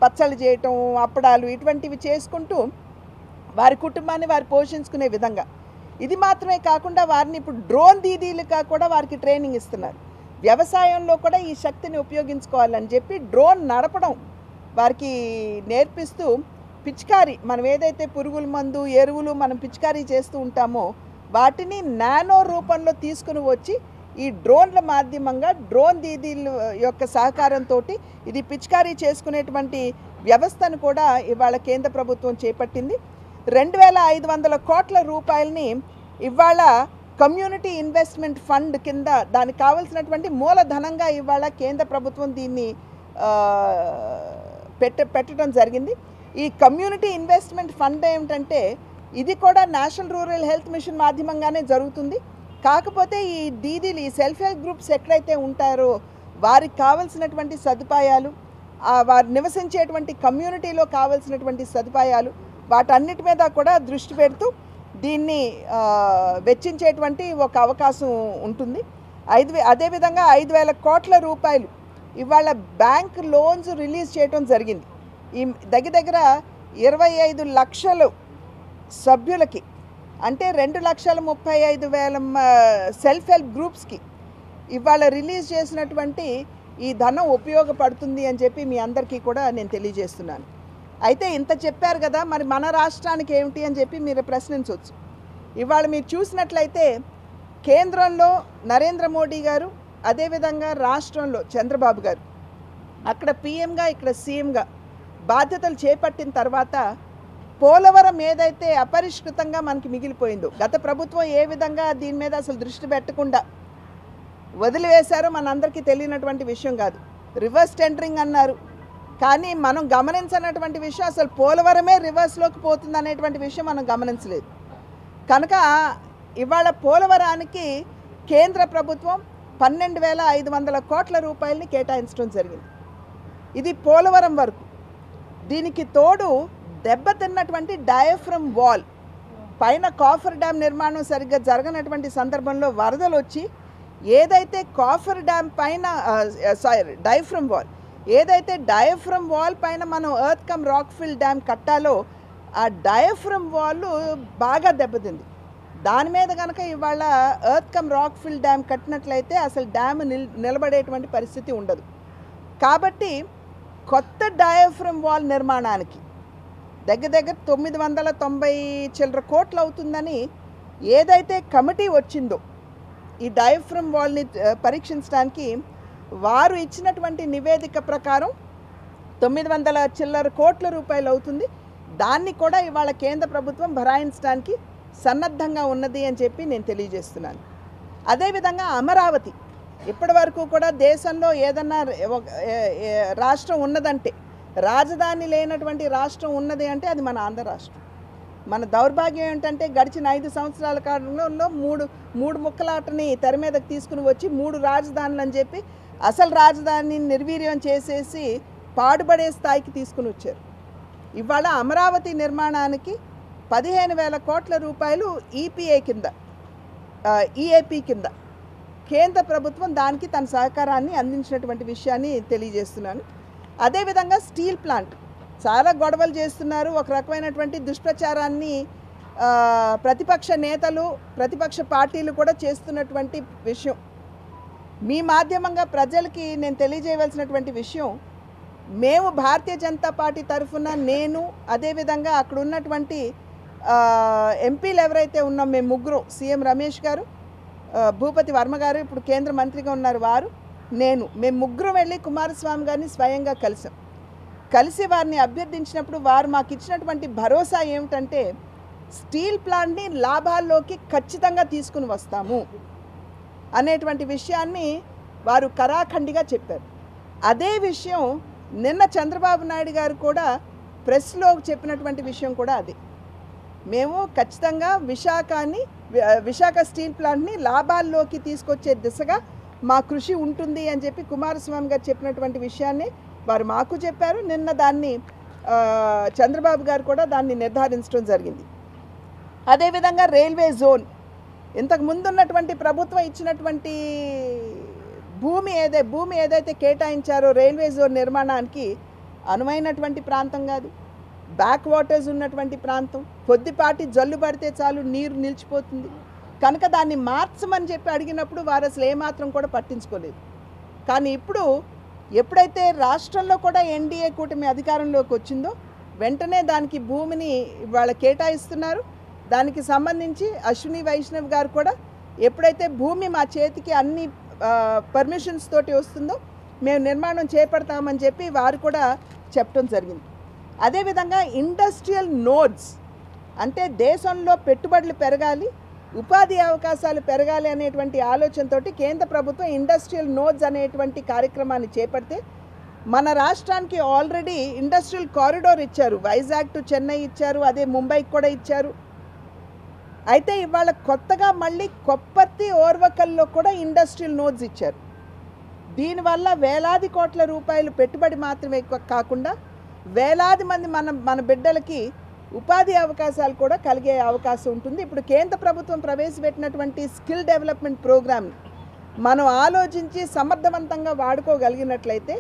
పచ్చళ్ళు చేయటం, అప్పడాలు ఇటువంటివి చేసుకుంటూ వారి కుటుంబాన్ని వారు పోషించుకునే విధంగా. ఇది మాత్రమే కాకుండా వారిని ఇప్పుడు డ్రోన్ దీదీలుగా కూడా వారికి ట్రైనింగ్ ఇస్తున్నారు. వ్యవసాయంలో కూడా ఈ శక్తిని ఉపయోగించుకోవాలని చెప్పి డ్రోన్ నడపడం వారికి నేర్పిస్తూ పిచికారీ, మనం ఏదైతే పురుగుల మందు, ఎరువులు మనం పిచికారీ చేస్తూ ఉంటామో వాటిని నానో రూపంలో తీసుకుని వచ్చి ఈ డ్రోన్ల మాధ్యమంగా డ్రోన్ దీదీల యొక్క సహకారంతో ఇది పిచికారీ చేసుకునేటువంటి వ్యవస్థను కూడా ఇవాళ కేంద్ర ప్రభుత్వం చేపట్టింది. 2,500 కోట్ల రూపాయలని ఇవాళ కమ్యూనిటీ ఇన్వెస్ట్మెంట్ ఫండ్ కింద దానికి కావాల్సినటువంటి మూలధనంగా ఇవాళ కేంద్ర ప్రభుత్వం దీన్ని పెట్టడం జరిగింది. ఈ కమ్యూనిటీ ఇన్వెస్ట్మెంట్ ఫండ్ ఏమిటంటే ఇది కూడా నేషనల్ రూరల్ హెల్త్ మిషన్ మాధ్యమంగానే జరుగుతుంది. కాకపోతే ఈ దీదీలు, ఈ సెల్ఫ్ హెల్ప్ గ్రూప్స్ ఎక్కడైతే ఉంటారో వారికి కావాల్సినటువంటి సదుపాయాలు, వారు నివసించేటువంటి కమ్యూనిటీలో కావాల్సినటువంటి సదుపాయాలు వాటన్నిటి మీద కూడా దృష్టి పెడుతూ దీన్ని వెచ్చించేటువంటి ఒక అవకాశం ఉంటుంది. అదేవిధంగా 5,000 కోట్ల రూపాయలు ఇవాళ బ్యాంక్ లోన్స్ రిలీజ్ చేయడం జరిగింది. ఈ దగ్గర 25 లక్షలు సభ్యులకి, అంటే 2,35,000 సెల్ఫ్ హెల్ప్ గ్రూప్స్కి ఇవాళ రిలీజ్ చేసినటువంటి ఈ ధనం ఉపయోగపడుతుంది అని చెప్పి మీ అందరికీ కూడా నేను తెలియజేస్తున్నాను. అయితే ఇంత చెప్పారు కదా, మరి మన రాష్ట్రానికి ఏమిటి అని చెప్పి మీరు ప్రశ్నించవచ్చు. ఇవాళ మీరు చూసినట్లయితే కేంద్రంలో నరేంద్ర మోడీ గారు, అదేవిధంగా రాష్ట్రంలో చంద్రబాబు గారు, అక్కడ పిఎంగా ఇక్కడ సీఎంగా బాధ్యతలు చేపట్టిన తర్వాత పోలవరం ఏదైతే అపరిష్కృతంగా మనకి మిగిలిపోయిందో, గత ప్రభుత్వం ఏ విధంగా దీని మీద అసలు దృష్టి పెట్టకుండా వదిలివేశారో మనందరికీ తెలియనటువంటి విషయం కాదు. రివర్స్ టెండరింగ్ అన్నారు, కానీ మనం గమనించినటువంటి విషయం అసలు పోలవరమే రివర్స్లోకి పోతుంది అనేటువంటి విషయం మనం గమనించలేదు. కనుక ఇవాళ పోలవరానికి కేంద్ర ప్రభుత్వం 12,500 కోట్ల రూపాయలని కేటాయించడం జరిగింది. ఇది పోలవరం వరకు. దీనికి తోడు దెబ్బతిన్నటువంటి డయాఫ్రమ్ వాల్ పైన కాఫర్ డ్యామ్ నిర్మాణం సరిగ్గా జరగనటువంటి సందర్భంలో వరదలు వచ్చి ఏదైతే కాఫర్ డ్యామ్ పైన డయాఫ్రమ్ వాల్, ఏదైతే డయాఫ్రమ్ వాల్ పైన మనం earth cum rock fill dam కట్టాలో ఆ డయాఫ్రమ్ వాల్ బాగా దెబ్బతింది. దాని మీద కనుక ఇవాళ earth cum rock fill dam కట్టినట్లయితే అసలు డ్యామ్ నిలబడేటువంటి పరిస్థితి ఉండదు. కాబట్టి కొత్త డయాఫ్రమ్ వాల్ నిర్మాణానికి దగ్గర 990 చిల్లర కోట్లు అవుతుందని ఏదైతే కమిటీ వచ్చిందో ఈ డయాఫ్రమ్ వాల్ని పరీక్షించడానికి, వారు ఇచ్చినటువంటి నివేదిక ప్రకారం 900 చిల్లర కోట్ల రూపాయలు అవుతుంది. దాన్ని కూడా ఇవాళ కేంద్ర ప్రభుత్వం భరాయించడానికి సన్నద్ధంగా ఉన్నది అని చెప్పి నేను తెలియజేస్తున్నాను. అదేవిధంగా అమరావతి, ఇప్పటి వరకు కూడా దేశంలో ఏదన్నా రాష్ట్రం ఉన్నదంటే, రాజధాని లేనటువంటి రాష్ట్రం ఉన్నది అంటే అది మన ఆంధ్ర రాష్ట్రం. మన దౌర్భాగ్యం ఏంటంటే గడిచిన 5 సంవత్సరాల కాలంలో మూడు ముక్కలాటని తెర మీదకి తీసుకుని వచ్చి 3 రాజధానులు అని చెప్పి అసలు రాజధానిని నిర్వీర్యం చేసేసి పాడుపడే స్థాయికి తీసుకుని వచ్చారు. ఇవాళ అమరావతి నిర్మాణానికి 15,000 కోట్ల రూపాయలు ఈఏపీ కింద కేంద్ర ప్రభుత్వం దానికి తన సహకారాన్ని అందించినటువంటి విషయాన్ని తెలియజేస్తున్నాను. అదేవిధంగా స్టీల్ ప్లాంట్ చాలా గొడవలు చేస్తున్నారు, ఒక రకమైనటువంటి దుష్ప్రచారాన్ని ప్రతిపక్ష నేతలు ప్రతిపక్ష పార్టీలు కూడా చేస్తున్నటువంటి విషయం. మీ మాధ్యమంగా ప్రజలకి నేను తెలియజేయవలసినటువంటి విషయం, మేము భారతీయ జనతా పార్టీ తరఫున నేను అదేవిధంగా అక్కడ ఉన్నటువంటి ఎంపీలు ఎవరైతే ఉన్నాం మేము ముగ్గురు, సీఎం రమేష్ గారు, భూపతి వర్మ గారు ఇప్పుడు కేంద్ర మంత్రిగా ఉన్నారు వారు, మేము ముగ్గురు వెళ్ళి కుమారస్వామి గారిని స్వయంగా కలిసి వారిని అభ్యర్థించినప్పుడు వారు మాకు ఇచ్చినటువంటి భరోసా ఏమిటంటే స్టీల్ ప్లాంట్ని లాభాల్లోకి ఖచ్చితంగా తీసుకుని వస్తాము అనేటువంటి విషయాన్ని వారు కరాఖండిగా చెప్పారు. అదే విషయం నిన్న చంద్రబాబు నాయుడు గారు కూడా ప్రెస్లో చెప్పినటువంటి విషయం కూడా అదే. మేము ఖచ్చితంగా విశాఖ స్టీల్ ప్లాంట్ని లాభాల్లోకి తీసుకొచ్చే దిశగా మా కృషి ఉంటుంది అని చెప్పి కుమారస్వామి గారు చెప్పినటువంటి విషయాన్ని వారు మాకు చెప్పారు. నిన్న దాన్ని చంద్రబాబు గారు కూడా దాన్ని నిర్ధారించడం జరిగింది. అదేవిధంగా రైల్వే జోన్, ఇంతకు ముందు ఉన్నటువంటి ప్రభుత్వం ఇచ్చినటువంటి భూమి ఏదైతే కేటాయించారో రైల్వే జోన్ నిర్మాణానికి అనువైనటువంటి ప్రాంతం కాదు, బ్యాక్ వాటర్స్ ఉన్నటువంటి ప్రాంతం, కొద్దిపాటి జల్లు పడితే చాలు నీరు నిలిచిపోతుంది కనుక దాన్ని మార్చమని చెప్పి అడిగినప్పుడు వారు అసలు ఏమాత్రం కూడా పట్టించుకోలేదు. కానీ ఎప్పుడైతే రాష్ట్రంలో కూడా ఎన్డీఏ కూటమి అధికారంలోకి వచ్చిందో వెంటనే దానికి భూమిని ఇవాళ కేటాయిస్తున్నారు. దానికి సంబంధించి అశ్విని వైష్ణవ్ గారు కూడా ఎప్పుడైతే భూమి మా చేతికి అన్ని పర్మిషన్స్ తోటి వస్తుందో మేము నిర్మాణం చేపడతామని చెప్పి వారు కూడా చెప్పడం జరిగింది. అదేవిధంగా ఇండస్ట్రియల్ నోడ్స్ అంటే దేశంలో పెట్టుబడులు పెరగాలి, ఉపాధి అవకాశాలు పెరగాలి అనేటువంటి ఆలోచనతోటి కేంద్ర ప్రభుత్వం ఇండస్ట్రియల్ నోడ్స్ అనేటువంటి కార్యక్రమాన్ని చేపడితే మన రాష్ట్రానికి ఆల్రెడీ ఇండస్ట్రియల్ కారిడార్ ఇచ్చారు, వైజాగ్ టు చెన్నై ఇచ్చారు, అదే ముంబైకి కూడా ఇచ్చారు. అయితే ఇవాళ కొత్తగా మళ్ళీ కొప్పర్తి ఓర్వకల్లో కూడా ఇండస్ట్రియల్ నోడ్స్ ఇచ్చారు. దీనివల్ల వేలాది కోట్ల రూపాయలు పెట్టుబడి మాత్రమే కాకుండా వేలాది మంది మన బిడ్డలకి ఉపాధి అవకాశాలు కూడా కలిగే అవకాశం ఉంటుంది. ఇప్పుడు కేంద్ర ప్రభుత్వం ప్రవేశపెట్టినటువంటి స్కిల్ డెవలప్మెంట్ ప్రోగ్రామ్ మనం ఆలోచించి సమర్థవంతంగా వాడుకోగలిగినట్లయితే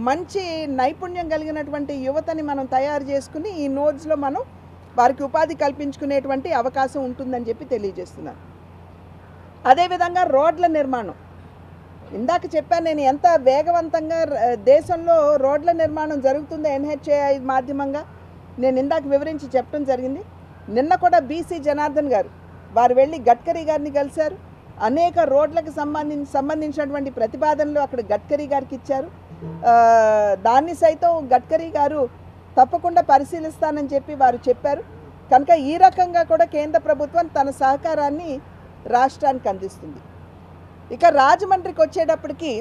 మంచి నైపుణ్యం కలిగినటువంటి యువతని మనం తయారు చేసుకుని ఈ నోడ్స్లో మనం వారికి ఉపాధి కల్పించుకునేటువంటి అవకాశం ఉంటుందని చెప్పి తెలియజేస్తున్నాను. అదేవిధంగా రోడ్ల నిర్మాణం, ఇందాక చెప్పాను నేను ఎంత వేగవంతంగా దేశంలో రోడ్ల నిర్మాణం జరుగుతుందో NHAI మాధ్యమంగా నేను ఇందాక వివరించి చెప్పడం జరిగింది. నిన్న కూడా బీసీ జనార్దన్ గారు వారు వెళ్ళి గడ్కరీ గారిని కలిశారు. అనేక రోడ్లకు సంబంధించినటువంటి ప్రతిపాదనలు అక్కడ గడ్కరీ గారికి ఇచ్చారు. దాన్ని సైతం గడ్కరీ గారు తప్పకుండా పరిశీలిస్తానని చెప్పి వారు చెప్పారు. కనుక ఈ రకంగా కూడా కేంద్ర ప్రభుత్వం తన సహకారాన్ని రాష్ట్రానికి అందిస్తుంది. ఇక రాజమండ్రికి వచ్చేటప్పటికి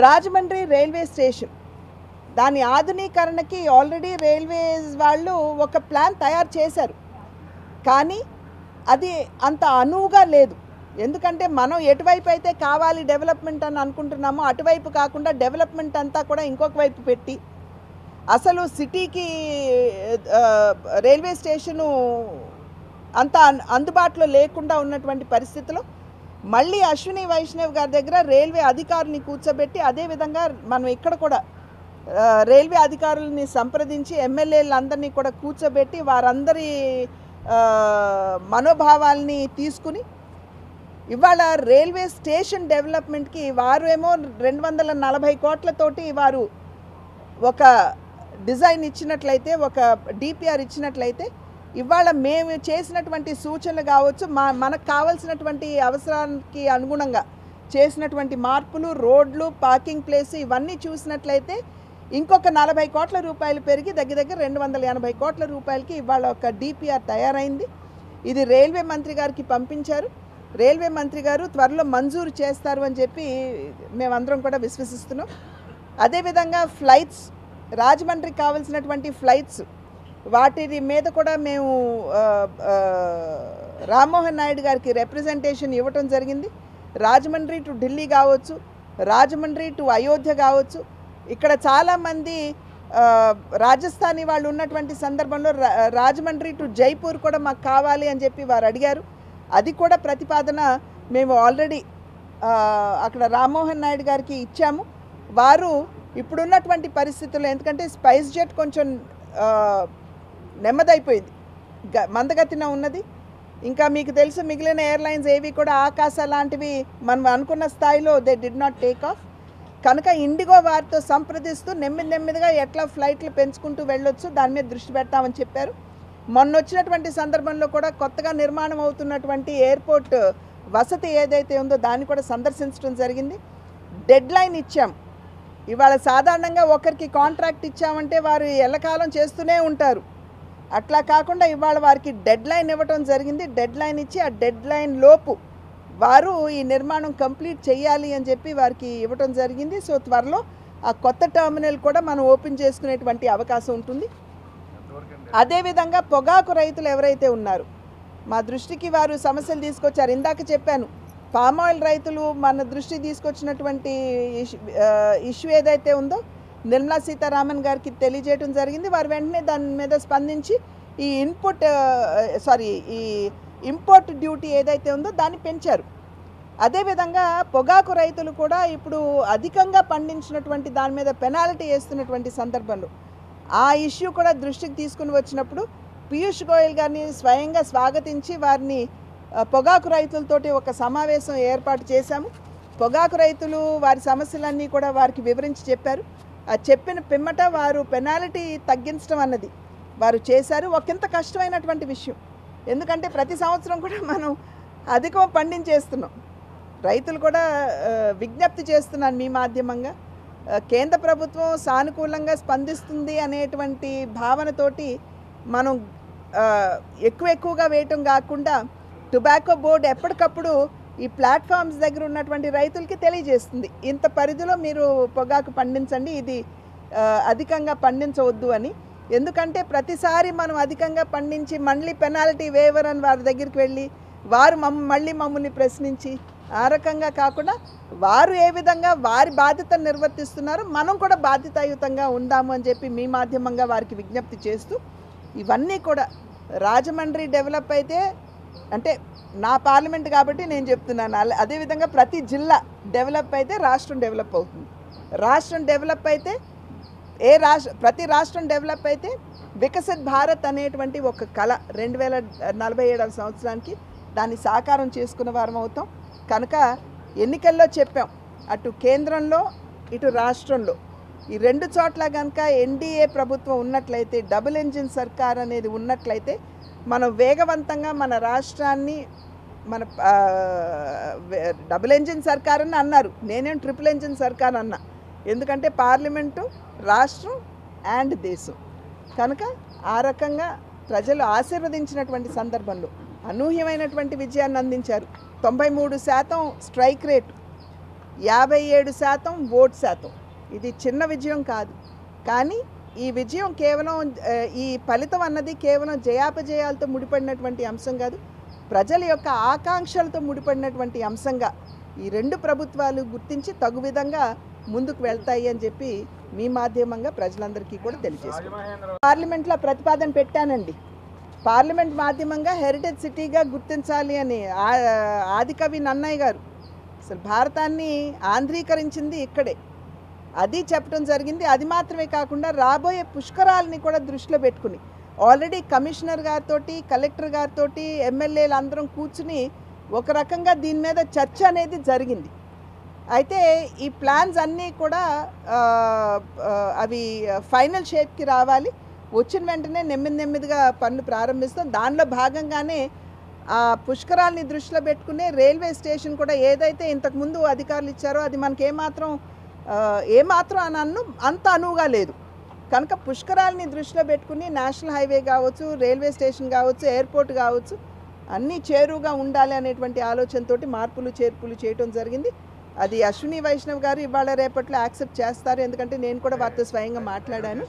రాజమండ్రి రైల్వే స్టేషన్ దాని ఆధునీకరణకి ఆల్రెడీ రైల్వేస్ వాళ్ళు ఒక ప్లాన్ తయారు చేశారు. కానీ అది అంత అనువుగా లేదు. ఎందుకంటే మనం ఎటువైపు అయితే కావాలి డెవలప్మెంట్ అని అనుకుంటున్నామో అటువైపు కాకుండా డెవలప్మెంట్ అంతా కూడా ఇంకొక వైపు పెట్టి అసలు సిటీకి రైల్వే స్టేషను అంత అందుబాటులో లేకుండా ఉన్నటువంటి పరిస్థితిలో మళ్ళీ అశ్విని వైష్ణవ్ గారి దగ్గర రైల్వే అధికారుల్ని కూర్చోబెట్టి అదేవిధంగా మనం ఇక్కడ కూడా రైల్వే అధికారులని సంప్రదించి ఎమ్మెల్యేలందరినీ కూడా కూర్చోబెట్టి వారందరి మనోభావాల్ని తీసుకుని ఇవాళ రైల్వే స్టేషన్ డెవలప్మెంట్కి వారు ఏమో 240 కోట్లతోటి వారు ఒక డిజైన్ ఇచ్చినట్లయితే ఒక DPR ఇచ్చినట్లయితే ఇవాళ మేము చేసినటువంటి సూచనలు కావచ్చు మనకు కావాల్సినటువంటి అవసరానికి అనుగుణంగా చేసినటువంటి మార్పులు రోడ్లు పార్కింగ్ ప్లేస్ ఇవన్నీ చూసినట్లయితే ఇంకొక 40 కోట్ల రూపాయలు పెరిగి దగ్గర 280 కోట్ల రూపాయలకి ఇవాళ ఒక DPR తయారైంది. ఇది రైల్వే మంత్రి గారికి పంపించారు. రైల్వే మంత్రి గారు త్వరలో మంజూరు చేస్తారు అని చెప్పి మేమందరం కూడా విశ్వసిస్తున్నాం. అదేవిధంగా ఫ్లైట్స్ రాజమండ్రికి కావాల్సినటువంటి ఫ్లైట్స్ వాటి మీద కూడా మేము రామ్మోహన్ నాయుడు గారికి రిప్రజెంటేషన్ ఇవ్వటం జరిగింది. రాజమండ్రి టు ఢిల్లీ కావచ్చు, రాజమండ్రి టు అయోధ్య కావచ్చు, ఇక్కడ చాలామంది రాజస్థానీ వాళ్ళు ఉన్నటువంటి సందర్భంలో రాజమండ్రి టు జైపూర్ కూడా మాకు కావాలి అని చెప్పి వారు అడిగారు. అది కూడా ప్రతిపాదన మేము ఆల్రెడీ అక్కడ రామ్మోహన్ నాయుడు గారికి ఇచ్చాము. వారు ఇప్పుడున్నటువంటి పరిస్థితుల్లో, ఎందుకంటే స్పైస్ జెట్ కొంచెం నెమ్మదైపోయింది, మందగతిన ఉన్నది. ఇంకా మీకు తెలుసు మిగిలిన ఎయిర్లైన్స్ ఏవి కూడా ఆకాశ లాంటివి మనం అనుకున్న స్థాయిలో they did not take off. కనుక ఇండిగో వారితో సంప్రదిస్తూ నెమ్మదిగా ఎట్లా ఫ్లైట్లు పెంచుకుంటూ వెళ్ళొచ్చు దాని మీద దృష్టి పెడతామని చెప్పారు. మొన్న వచ్చినటువంటి సందర్భంలో కూడా కొత్తగా నిర్మాణం అవుతున్నటువంటి ఎయిర్పోర్ట్ వసతి ఏదైతే ఉందో దాన్ని కూడా సందర్శించడం జరిగింది. డెడ్ లైన్ ఇచ్చాం. ఇవాళ సాధారణంగా ఒకరికి కాంట్రాక్ట్ ఇచ్చామంటే వారు ఎల్లకాలం చేస్తూనే ఉంటారు. అట్లా కాకుండా ఇవాళ వారికి డెడ్ లైన్ ఇవ్వటం జరిగింది. డెడ్ లైన్ ఇచ్చి ఆ డెడ్ లైన్ లోపు వారు ఈ నిర్మాణం కంప్లీట్ చేయాలి అని చెప్పి వారికి ఇవ్వటం జరిగింది. సో త్వరలో ఆ కొత్త టెర్మినల్ కూడా మనం ఓపెన్ చేసుకునేటువంటి అవకాశం ఉంటుంది. అదేవిధంగా పొగాకు రైతులు ఎవరైతే ఉన్నారు మా దృష్టికి వారు సమస్యలు తీసుకొచ్చారు. ఇందాక చెప్పాను, పామాయిల్ రైతులు మన దృష్టికి తీసుకొచ్చినటువంటి ఇష్యూ ఏదైతే ఉందో నిర్మలా సీతారామన్ గారికి తెలియజేయడం జరిగింది. వారు వెంటనే దాని మీద స్పందించి ఈ ఈ ఇంపోర్ట్ డ్యూటీ ఏదైతే ఉందో దాన్ని పెంచారు. అదేవిధంగా పొగాకు రైతులు కూడా ఇప్పుడు అధికంగా పండించినటువంటి దాని మీద పెనాల్టీ వేస్తున్నటువంటి సందర్భంలో ఆ ఇష్యూ కూడా దృష్టికి తీసుకుని వచ్చినప్పుడు పీయూష్ గోయల్ గారిని స్వయంగా స్వాగతించి వారిని పొగాకు రైతులతోటి ఒక సమావేశం ఏర్పాటు చేశాము. పొగాకు రైతులు వారి సమస్యలన్నీ కూడా వారికి వివరించి చెప్పారు. ఆ చెప్పిన పిమ్మట వారు పెనాల్టీ తగ్గించడం అన్నది వారు చేశారు. ఒకంత కష్టమైనటువంటి విషయం, ఎందుకంటే ప్రతి సంవత్సరం కూడా మనం అధికం పండించేస్తున్నాం. రైతులు కూడా విజ్ఞప్తి చేస్తున్నాను మీ మాధ్యమంగా, కేంద్ర ప్రభుత్వం సానుకూలంగా స్పందిస్తుంది అనేటువంటి భావనతోటి మనం ఎక్కువగా వేయటం కాకుండా టొబాకో బోర్డు ఎప్పటికప్పుడు ఈ ప్లాట్ఫామ్స్ దగ్గర ఉన్నటువంటి రైతులకి తెలియజేస్తుంది, ఇంత పరిధిలో మీరు పొగాకు పండించండి, ఇది అధికంగా పండించవద్దు అని. ఎందుకంటే ప్రతిసారి మనం అధికంగా పండించి మళ్ళీ పెనాల్టీ వేవర్ అని వారి దగ్గరికి వెళ్ళి వారు మళ్ళీ మమ్మల్ని ప్రశ్నించి ఆ రకంగా కాకుండా వారు ఏ విధంగా వారి బాధ్యతను నిర్వర్తిస్తున్నారో మనం కూడా బాధ్యతాయుతంగా ఉందాము అని చెప్పి మీ మాధ్యమంగా వారికి విజ్ఞప్తి చేస్తూ, ఇవన్నీ కూడా రాజమండ్రి డెవలప్ అయితే, అంటే నా పార్లమెంట్ కాబట్టి నేను చెప్తున్నాను, అదేవిధంగా ప్రతి జిల్లా డెవలప్ అయితే రాష్ట్రం డెవలప్ అవుతుంది. రాష్ట్రం డెవలప్ అయితే ప్రతి రాష్ట్రం డెవలప్ అయితే వికసిత్ భారత్ అనేటువంటి ఒక కళ 2047వ సంవత్సరానికి దాన్ని సాకారం చేసుకున్న వారం అవుతాం. కనుక ఎన్నికల్లో చెప్పాం, అటు కేంద్రంలో ఇటు రాష్ట్రంలో ఈ రెండు చోట్ల కనుక ఎన్డీఏ ప్రభుత్వం ఉన్నట్లయితే, డబుల్ ఇంజిన్ సర్కార్ అనేది ఉన్నట్లయితే మనం వేగవంతంగా మన రాష్ట్రాన్ని డబుల్ ఇంజిన్ సర్కార్ అని అన్నారు, నేనేం ట్రిపుల్ ఇంజిన్ సర్కార్ అన్నా, ఎందుకంటే పార్లమెంటు, రాష్ట్రం అండ్ దేశం. కనుక ఆ రకంగా ప్రజలు ఆశీర్వదించినటువంటి సందర్భంలో అనూహ్యమైనటువంటి విజయాన్ని అందించారు. 93% స్ట్రైక్ రేటు, 57% ఓట్ శాతం. ఇది చిన్న విజయం కాదు. కానీ ఈ విజయం కేవలం ఈ ఫలితం అన్నది కేవలం జయాపజయాలతో ముడిపడినటువంటి అంశం కాదు, ప్రజల యొక్క ఆకాంక్షలతో ముడిపడినటువంటి అంశంగా ఈ రెండు ప్రభుత్వాలు గుర్తించి తగు విధంగా ముందుకు వెళ్తాయి అని చెప్పి మీ మాధ్యమంగా ప్రజలందరికీ కూడా తెలియజేస్తాను. పార్లమెంట్లో ప్రతిపాదన పెట్టానండి, పార్లమెంట్ మాధ్యమంగా హెరిటేజ్ సిటీగా గుర్తించాలి అని. ఆదికవి నన్నయ్య గారు అసలు భారతాన్ని ఆంధ్రీకరించింది ఇక్కడే, అది చెప్పడం జరిగింది. అది మాత్రమే కాకుండా రాబోయే పుష్కరాలని కూడా దృష్టిలో పెట్టుకుని ఆల్రెడీ కమిషనర్ గారితో, కలెక్టర్ గారితో, ఎమ్మెల్యేలు అందరం కూర్చుని ఒక రకంగా దీని మీద చర్చ అనేది జరిగింది. అయితే ఈ ప్లాన్స్ అన్నీ కూడా అవి ఫైనల్ షేప్కి రావాలి. వచ్చిన వెంటనే నెమ్మదిగా పనులు ప్రారంభిస్తాం. దానిలో భాగంగానే ఆ పుష్కరాల్ని దృష్టిలో పెట్టుకునే రైల్వే స్టేషన్ కూడా ఏదైతే ఇంతకుముందు అధికారులు ఇచ్చారో అది మనకి ఏమాత్రం అంత అనువుగా లేదు. కనుక పుష్కరాల్ని దృష్టిలో పెట్టుకుని నేషనల్ హైవే కావచ్చు, రైల్వే స్టేషన్ కావచ్చు, ఎయిర్పోర్ట్ కావచ్చు, అన్నీ చేరువుగా ఉండాలి అనేటువంటి ఆలోచనతో మార్పులు చేర్పులు చేయటం జరిగింది. అది అశ్విని వైష్ణవ్ గారు ఇవాళ రేపట్లో యాక్సెప్ట్ చేస్తారు, ఎందుకంటే నేను కూడా వారితో స్వయంగా మాట్లాడాను.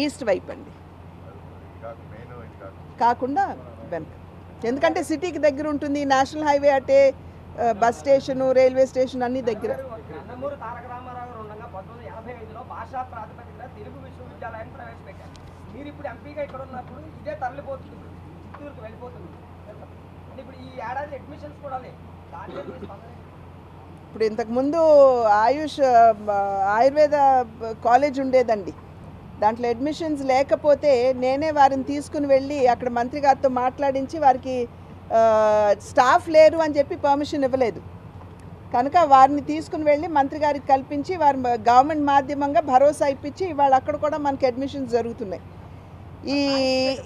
ఈస్ట్ వైపు అండి, కాకుండా వెనక, ఎందుకంటే సిటీకి దగ్గర ఉంటుంది. నేషనల్ హైవే అంటే బస్ స్టేషను, రైల్వే స్టేషన్ అన్ని దగ్గర. ఇప్పుడు ఇంతకుముందు ఆయుర్వేద కాలేజ్ ఉండేదండి. దాంట్లో అడ్మిషన్స్ లేకపోతే నేనే వారిని తీసుకుని వెళ్ళి అక్కడ మంత్రి గారితో మాట్లాడించి వారికి స్టాఫ్ లేరు అని చెప్పి పర్మిషన్ ఇవ్వలేదు. కనుక వారిని తీసుకుని వెళ్ళి మంత్రి గారికి కల్పించి వారి గవర్నమెంట్ మాధ్యమంగా భరోసా ఇప్పించి ఇవాళ అక్కడ కూడా మనకి అడ్మిషన్స్ జరుగుతున్నాయి.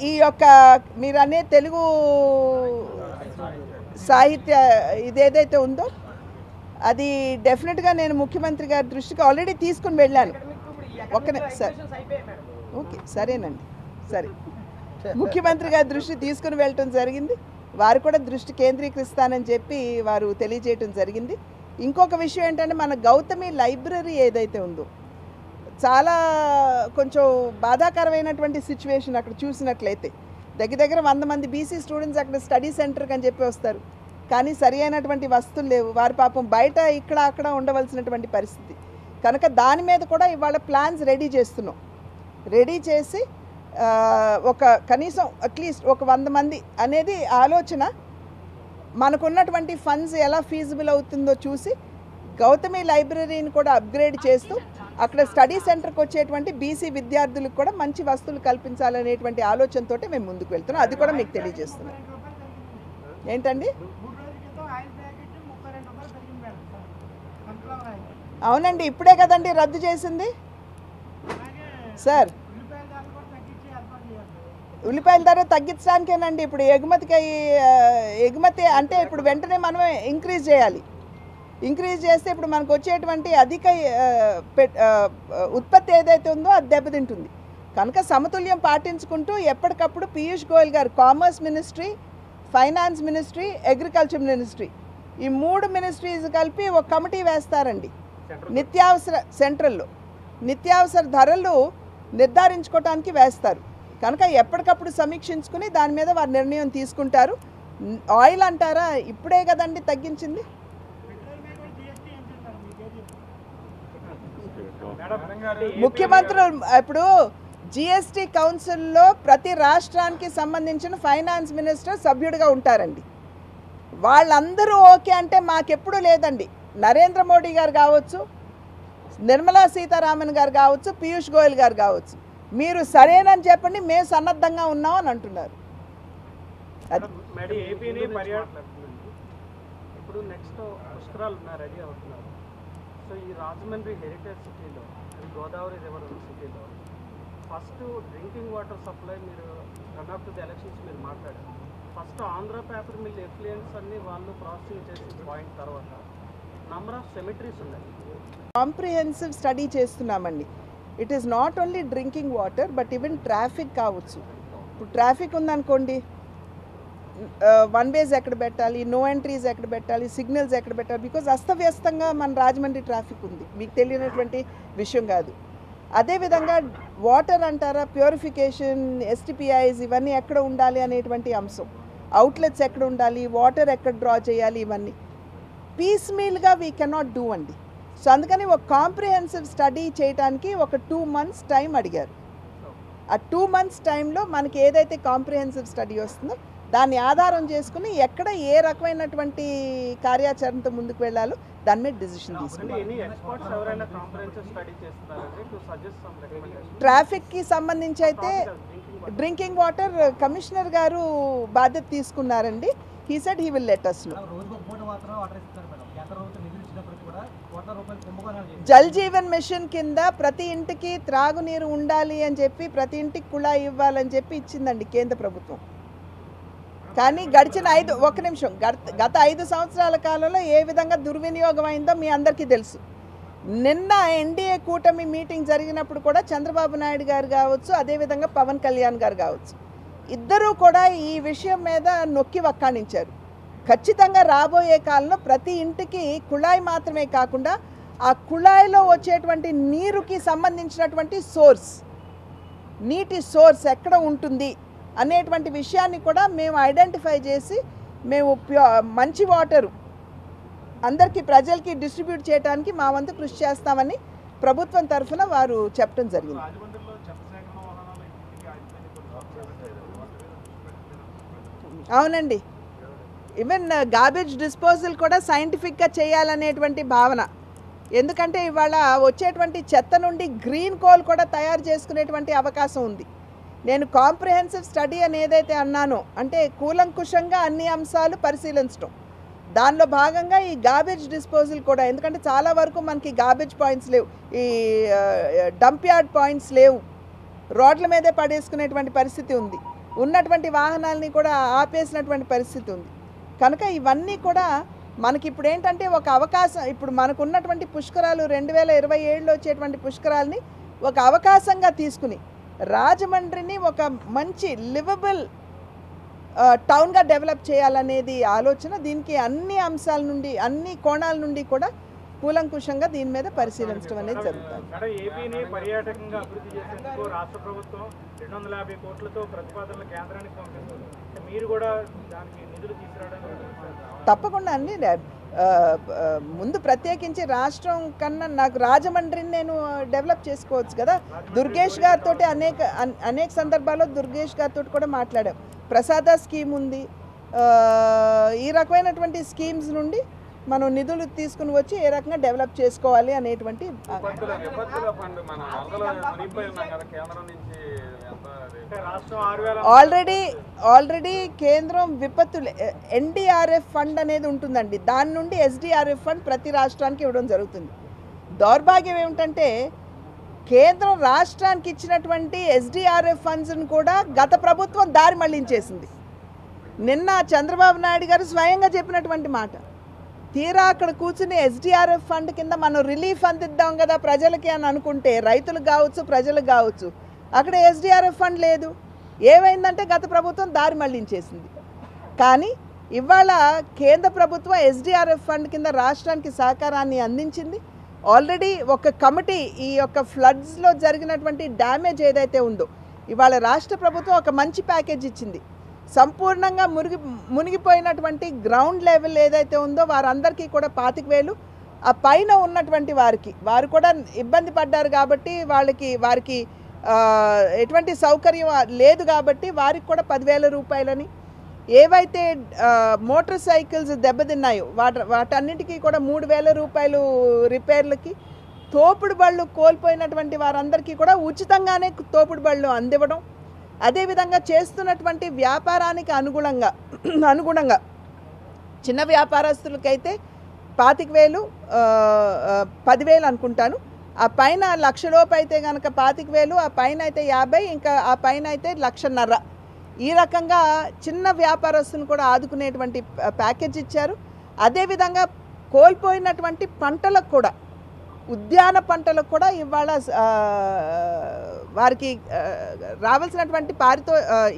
ఈ యొక్క మీరు అనే తెలుగు సాహిత్య ఇదేదైతే ఉందో అది డెఫినెట్గా నేను ముఖ్యమంత్రి గారి దృష్టికి ఆల్రెడీ తీసుకుని వెళ్ళాను. సార్ ఓకే సరేనండి, సరే ముఖ్యమంత్రి గారి దృష్టి తీసుకుని వెళ్ళటం జరిగింది. వారు కూడా దృష్టి కేంద్రీకరిస్తానని చెప్పి వారు తెలియజేయటం జరిగింది. ఇంకొక విషయం ఏంటంటే మన గౌతమి లైబ్రరీ ఏదైతే ఉందో చాలా కొంచెం బాధాకరమైనటువంటి సిచ్యువేషన్. అక్కడ చూసినట్లయితే దగ్గర 100 మంది బీసీ స్టూడెంట్స్ అక్కడ స్టడీ సెంటర్కి అని చెప్పి వస్తారు, కానీ సరి అయినటువంటి వస్తువులు లేవు. వారి పాపం బయట ఇక్కడ అక్కడ ఉండవలసినటువంటి పరిస్థితి. కనుక దాని మీద కూడా ఇవాళ ప్లాన్స్ రెడీ చేస్తున్నాం. రెడీ చేసి ఒక కనీసం అట్లీస్ట్ ఒక 100 మంది అనేది ఆలోచన. మనకున్నటువంటి ఫండ్స్ ఎలా ఫీజిబుల్ అవుతుందో చూసి గౌతమి లైబ్రరీని కూడా అప్గ్రేడ్ చేస్తూ అక్కడ స్టడీ సెంటర్కి వచ్చేటువంటి బీసీ విద్యార్థులకు కూడా మంచి వస్తువులు కల్పించాలనేటువంటి ఆలోచనతో మేము ముందుకు వెళ్తున్నాం. అది కూడా మీకు తెలియజేస్తున్నాం. ఏంటండి? అవునండి, ఇప్పుడే కదండి రద్దు చేసింది సార్. ఉల్లిపాయల ధర తగ్గించడానికేనండి. ఇప్పుడు ఎగుమతి అంటే ఇప్పుడు వెంటనే మనం ఇంక్రీజ్ చేయాలి. ఇంక్రీజ్ చేస్తే ఇప్పుడు మనకు వచ్చేటువంటి అధిక ఉత్పత్తి ఏదైతే ఉందో అది దెబ్బతింటుంది. కనుక సమతుల్యం పాటించుకుంటూ ఎప్పటికప్పుడు పీయూష్ గోయల్ గారు commerce ministry, finance ministry, agriculture ministry ఈ 3 మినిస్ట్రీస్ కలిపి ఒక కమిటీ వేస్తారండి. సెంట్రల్లో నిత్యావసర ధరలు నిర్ధారించుకోవటానికి వేస్తారు. కనుక ఎప్పటికప్పుడు సమీక్షించుకుని దాని మీద వారు నిర్ణయం తీసుకుంటారు. ఆయిల్ అంటారా, ఇప్పుడే కదండి తగ్గించింది. ముఖ్యమంత్రులు ఇప్పుడు జిఎస్టీ కౌన్సిల్లో ప్రతి రాష్ట్రానికి సంబంధించిన ఫైనాన్స్ మినిస్టర్ సభ్యుడిగా ఉంటారండి. వాళ్ళందరూ ఓకే అంటే మాకెప్పుడు లేదండి. నరేంద్ర మోడీ గారు కావచ్చు, నిర్మలా సీతారామన్ గారు కావచ్చు, పీయూష్ గోయల్ గారు కావచ్చు, మీరు సరేనని చెప్పండి, మేము సన్నద్ధంగా ఉన్నాం అని అంటున్నారు. ఇప్పుడు నెక్స్ట్ పుష్కరాలు రెడీ అవుతున్నారు. సో ఈ రాజమండ్రి హెరిటేజ్ సిటీలో, గోదావరి రివర్ సిటీలో ఫస్ట్ డ్రింకింగ్ వాటర్ సప్లై మీరు run up to the elections మీరు మాట్లాడారు. First Andhra paper mill effluence అన్ని వాళ్ళు ప్రాసెసింగ్ చేసిన పాయింట్ తర్వాత నంబర్ ఆఫ్ సెమిటరీస్ ఉన్నాయి. కాంప్రిహెన్సివ్ స్టడీ చేస్తున్నామండి. It is not only drinking water but even traffic కావచ్చు. ఇప్పుడు ట్రాఫిక్ ఉందనుకోండి, వన్ వేస్ ఎక్కడ పెట్టాలి, నో ఎంట్రీస్ ఎక్కడ పెట్టాలి, సిగ్నల్స్ ఎక్కడ పెట్టాలి. బికాజ్ అస్తవ్యస్తంగా మన రాజమండ్రి ట్రాఫిక్ ఉంది, మీకు తెలియనటువంటి విషయం కాదు. అదేవిధంగా వాటర్ అంటారా, ప్యూరిఫికేషన్, ఎస్టిపిఐస్ ఇవన్నీ ఎక్కడ ఉండాలి అనేటువంటి అంశం, అవుట్లెట్స్ ఎక్కడ ఉండాలి, వాటర్ ఎక్కడ డ్రా చేయాలి, ఇవన్నీ పీస్ మీల్గా వీ కెనాట్ డూ అండి. సో అందుకని ఒక కాంప్రిహెన్సివ్ స్టడీ చేయడానికి ఒక 2 months టైం అడిగారు. ఆ 2 months టైంలో మనకి ఏదైతే కాంప్రిహెన్సివ్ స్టడీ వస్తుందో దాన్ని ఆధారం చేసుకుని ఎక్కడ ఏ రకమైనటువంటి కార్యాచరణతో ముందుకు వెళ్ళాలో దాని మీద డిసిషన్ తీసుకుంటాం. ట్రాఫిక్కి సంబంధించి అయితే డ్రింకింగ్ వాటర్ కమిషనర్ గారు బాధ్యత తీసుకున్నారండి. He said he will let us know. Jal Jeevan mission కింద ప్రతి ఇంటికి త్రాగునీరు ఉండాలి అని చెప్పి, ప్రతి ఇంటికి కుళాయి ఇవ్వాలని చెప్పి ఇచ్చిందండి కేంద్ర ప్రభుత్వం. కానీ గత 5 సంవత్సరాల కాలంలో ఏ విధంగా దుర్వినియోగం అయిందో మీ అందరికీ తెలుసు. నిన్న ఎన్డీఏ కూటమి మీటింగ్ జరిగినప్పుడు కూడా చంద్రబాబు నాయుడు గారు కావచ్చు, అదేవిధంగా పవన్ కళ్యాణ్ గారు కావచ్చు, ఇద్దరూ కూడా ఈ విషయం మీద నొక్కి వక్కాణించారు. ఖచ్చితంగా రాబోయే కాలంలో ప్రతి ఇంటికి కుళాయి మాత్రమే కాకుండా ఆ కుళాయిలో వచ్చేటువంటి నీరుకి సంబంధించినటువంటి నీటి సోర్స్ ఎక్కడ ఉంటుంది అనేటువంటి విషయాన్ని కూడా మేము ఐడెంటిఫై చేసి మేము మంచి వాటరు అందరికీ ప్రజలకి డిస్ట్రిబ్యూట్ చేయడానికి మా వంతు కృషి చేస్తామని ప్రభుత్వం తరఫున వారు చెప్పడం జరిగింది. అవునండి, ఈవెన్ గార్బేజ్ డిస్పోజల్ కూడా సైంటిఫిక్గా చేయాలనేటువంటి భావన. ఎందుకంటే ఇవాళ వచ్చేటువంటి చెత్త నుండి గ్రీన్ కోల్ కూడా తయారు చేసుకునేటువంటి అవకాశం ఉంది. నేను కాంప్రిహెన్సివ్ స్టడీ అని ఏదైతే అన్నానో, అంటే కూలంకుషంగా అన్ని అంశాలు పరిశీలించడం, దానిలో భాగంగా ఈ గార్బేజ్ డిస్పోజల్ కూడా. ఎందుకంటే చాలా వరకు మనకి గార్బేజ్ పాయింట్స్ లేవు, ఈ డంప్ యార్డ్ పాయింట్స్ లేవు, రోడ్ల మీదే పడేసుకునేటువంటి పరిస్థితి ఉంది, ఉన్నటువంటి వాహనాలని కూడా ఆపేసినటువంటి పరిస్థితి ఉంది. కనుక ఇవన్నీ కూడా మనకి ఇప్పుడు ఏంటంటే ఒక అవకాశం, ఇప్పుడు మనకు ఉన్నటువంటి పుష్కరాలు 2027లో వచ్చేటువంటి పుష్కరాలని ఒక అవకాశంగా తీసుకుని రాజమండ్రిని ఒక మంచి లివబుల్ టౌన్గా డెవలప్ చేయాలనేది ఆలోచన. దీనికి అన్ని అంశాల నుండి, అన్ని కోణాల నుండి కూడా కూలంకుషంగా దీని మీద పరిశీలించడం అనేది జరుగుతుంది. ఏపీని పర్యాటకంగా అభివృద్ధి చేసేందుకు రాష్ట్ర ప్రభుత్వం 250 కోట్లతో ప్రతిపాదనలు కేంద్రానికి పంపిస్తుంది. మీరు కూడా దానికి నిధులు తీసుకురావడానికి తప్పకుండా అండి. ముందు ప్రత్యేకించి రాష్ట్రం కన్నా నాకు రాజమండ్రిని నేను డెవలప్ చేసుకోవచ్చు కదా. దుర్గేష్ గారితో అనేక సందర్భాల్లో దుర్గేష్ గారితో కూడా మాట్లాడాం. ప్రసాద స్కీమ్ ఉంది, ఈ రకమైనటువంటి స్కీమ్స్ నుండి మనం నిధులు తీసుకుని వచ్చి ఏ రకంగా డెవలప్ చేసుకోవాలి అనేటువంటి ఆల్రెడీ కేంద్రం విపత్తులు ఎన్డీఆర్ఎఫ్ ఫండ్ అనేది ఉంటుందండి. దాని నుండి ఎస్డీఆర్ఎఫ్ ఫండ్ ప్రతి రాష్ట్రానికి ఇవ్వడం జరుగుతుంది. దౌర్భాగ్యం ఏమిటంటే కేంద్రం రాష్ట్రానికి ఇచ్చినటువంటి ఎస్డీఆర్ఎఫ్ ఫండ్స్ను కూడా గత ప్రభుత్వం దారి మళ్లించేసింది. నిన్న చంద్రబాబు నాయుడు గారు స్వయంగా చెప్పినటువంటి మాట, తీరా అక్కడ కూర్చుని ఎస్డీఆర్ఎఫ్ ఫండ్ కింద మనం రిలీఫ్ అందిద్దాం కదా ప్రజలకి అని అనుకుంటే, రైతులకు కావచ్చు ప్రజలకు కావచ్చు, అక్కడ ఎస్డీఆర్ఎఫ్ ఫండ్ లేదు. ఏమైందంటే గత ప్రభుత్వం దారి మళ్లించేసింది. కానీ ఇవాళ కేంద్ర ప్రభుత్వం ఎస్డీఆర్ఎఫ్ ఫండ్ కింద రాష్ట్రానికి సహకారాన్ని అందించింది. ఆల్రెడీ ఒక కమిటీ ఈ యొక్క ఫ్లడ్స్లో జరిగినటువంటి డ్యామేజ్ ఏదైతే ఉందో, ఇవాళ రాష్ట్ర ప్రభుత్వం ఒక మంచి ప్యాకేజ్ ఇచ్చింది. సంపూర్ణంగా మునిగిపోయినటువంటి గ్రౌండ్ లెవెల్ ఏదైతే ఉందో వారందరికీ కూడా 25,000, ఆ పైన ఉన్నటువంటి వారు కూడా ఇబ్బంది పడ్డారు కాబట్టి వారికి ఎటువంటి సౌకర్యం లేదు కాబట్టి వారికి కూడా 10,000 రూపాయలని, ఏవైతే మోటార్ సైకిల్స్ దెబ్బతిన్నాయో వాటన్నిటికీ కూడా 3,000 రూపాయలు రిపేర్లకి, తోపుడు బళ్ళు కోల్పోయినటువంటి వారందరికీ కూడా ఉచితంగానే తోపుడు బళ్ళు అందివ్వడం, అదేవిధంగా చేస్తున్నటువంటి వ్యాపారానికి అనుగుణంగా చిన్న వ్యాపారస్తులకైతే 25,000, 10,000 అనుకుంటాను, ఆ పైన 1,00,000 లోపు అయితే కనుక 25,000, ఆ పైన అయితే 50, ఇంకా ఆ పైన అయితే 1,50,000. ఈ రకంగా చిన్న వ్యాపారస్తులను కూడా ఆదుకునేటువంటి ప్యాకేజ్ ఇచ్చారు. అదేవిధంగా కోల్పోయినటువంటి పంటలకు కూడా, ఉద్యాన పంటలకు కూడా ఇవాళ వారికి రావాల్సినటువంటి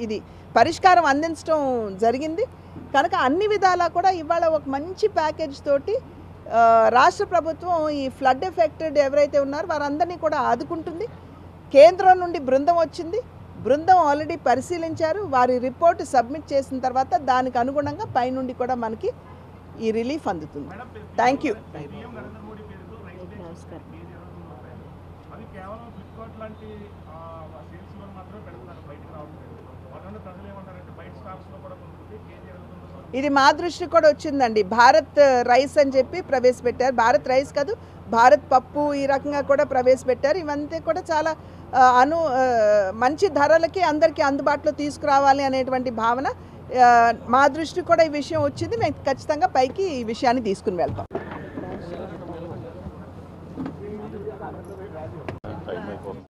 ఇది పరిష్కారం అందించడం జరిగింది. కనుక అన్ని విధాలా కూడా ఇవాళ ఒక మంచి ప్యాకేజ్ తోటి రాష్ట్ర ప్రభుత్వం ఈ ఫ్లడ్ ఎఫెక్టెడ్ ఎవరైతే ఉన్నారో వారందరినీ కూడా ఆదుకుంటుంది. కేంద్రం నుండి బృందం వచ్చింది, బృందం ఆల్రెడీ పరిశీలించారు, వారి రిపోర్ట్ సబ్మిట్ చేసిన తర్వాత దానికి అనుగుణంగా పైనుండి కూడా మనకి ఈ రిలీఫ్ అందుతుంది. Thank you. ఇది మా దృష్టి కూడా వచ్చిందండి. భారత్ రైస్ అని చెప్పి ప్రవేశపెట్టారు. భారత్ రైస్ కాదు, భారత్ పప్పు, ఈ రకంగా కూడా ప్రవేశపెట్టారు. ఇవంతా కూడా చాలా మంచి ధరలకి అందరికీ అందుబాటులో తీసుకురావాలి అనేటువంటి భావన మా దృష్టి కూడా ఈ విషయం వచ్చింది. మేము ఖచ్చితంగా పైకి ఈ విషయాన్ని తీసుకుని వెళ్తాం.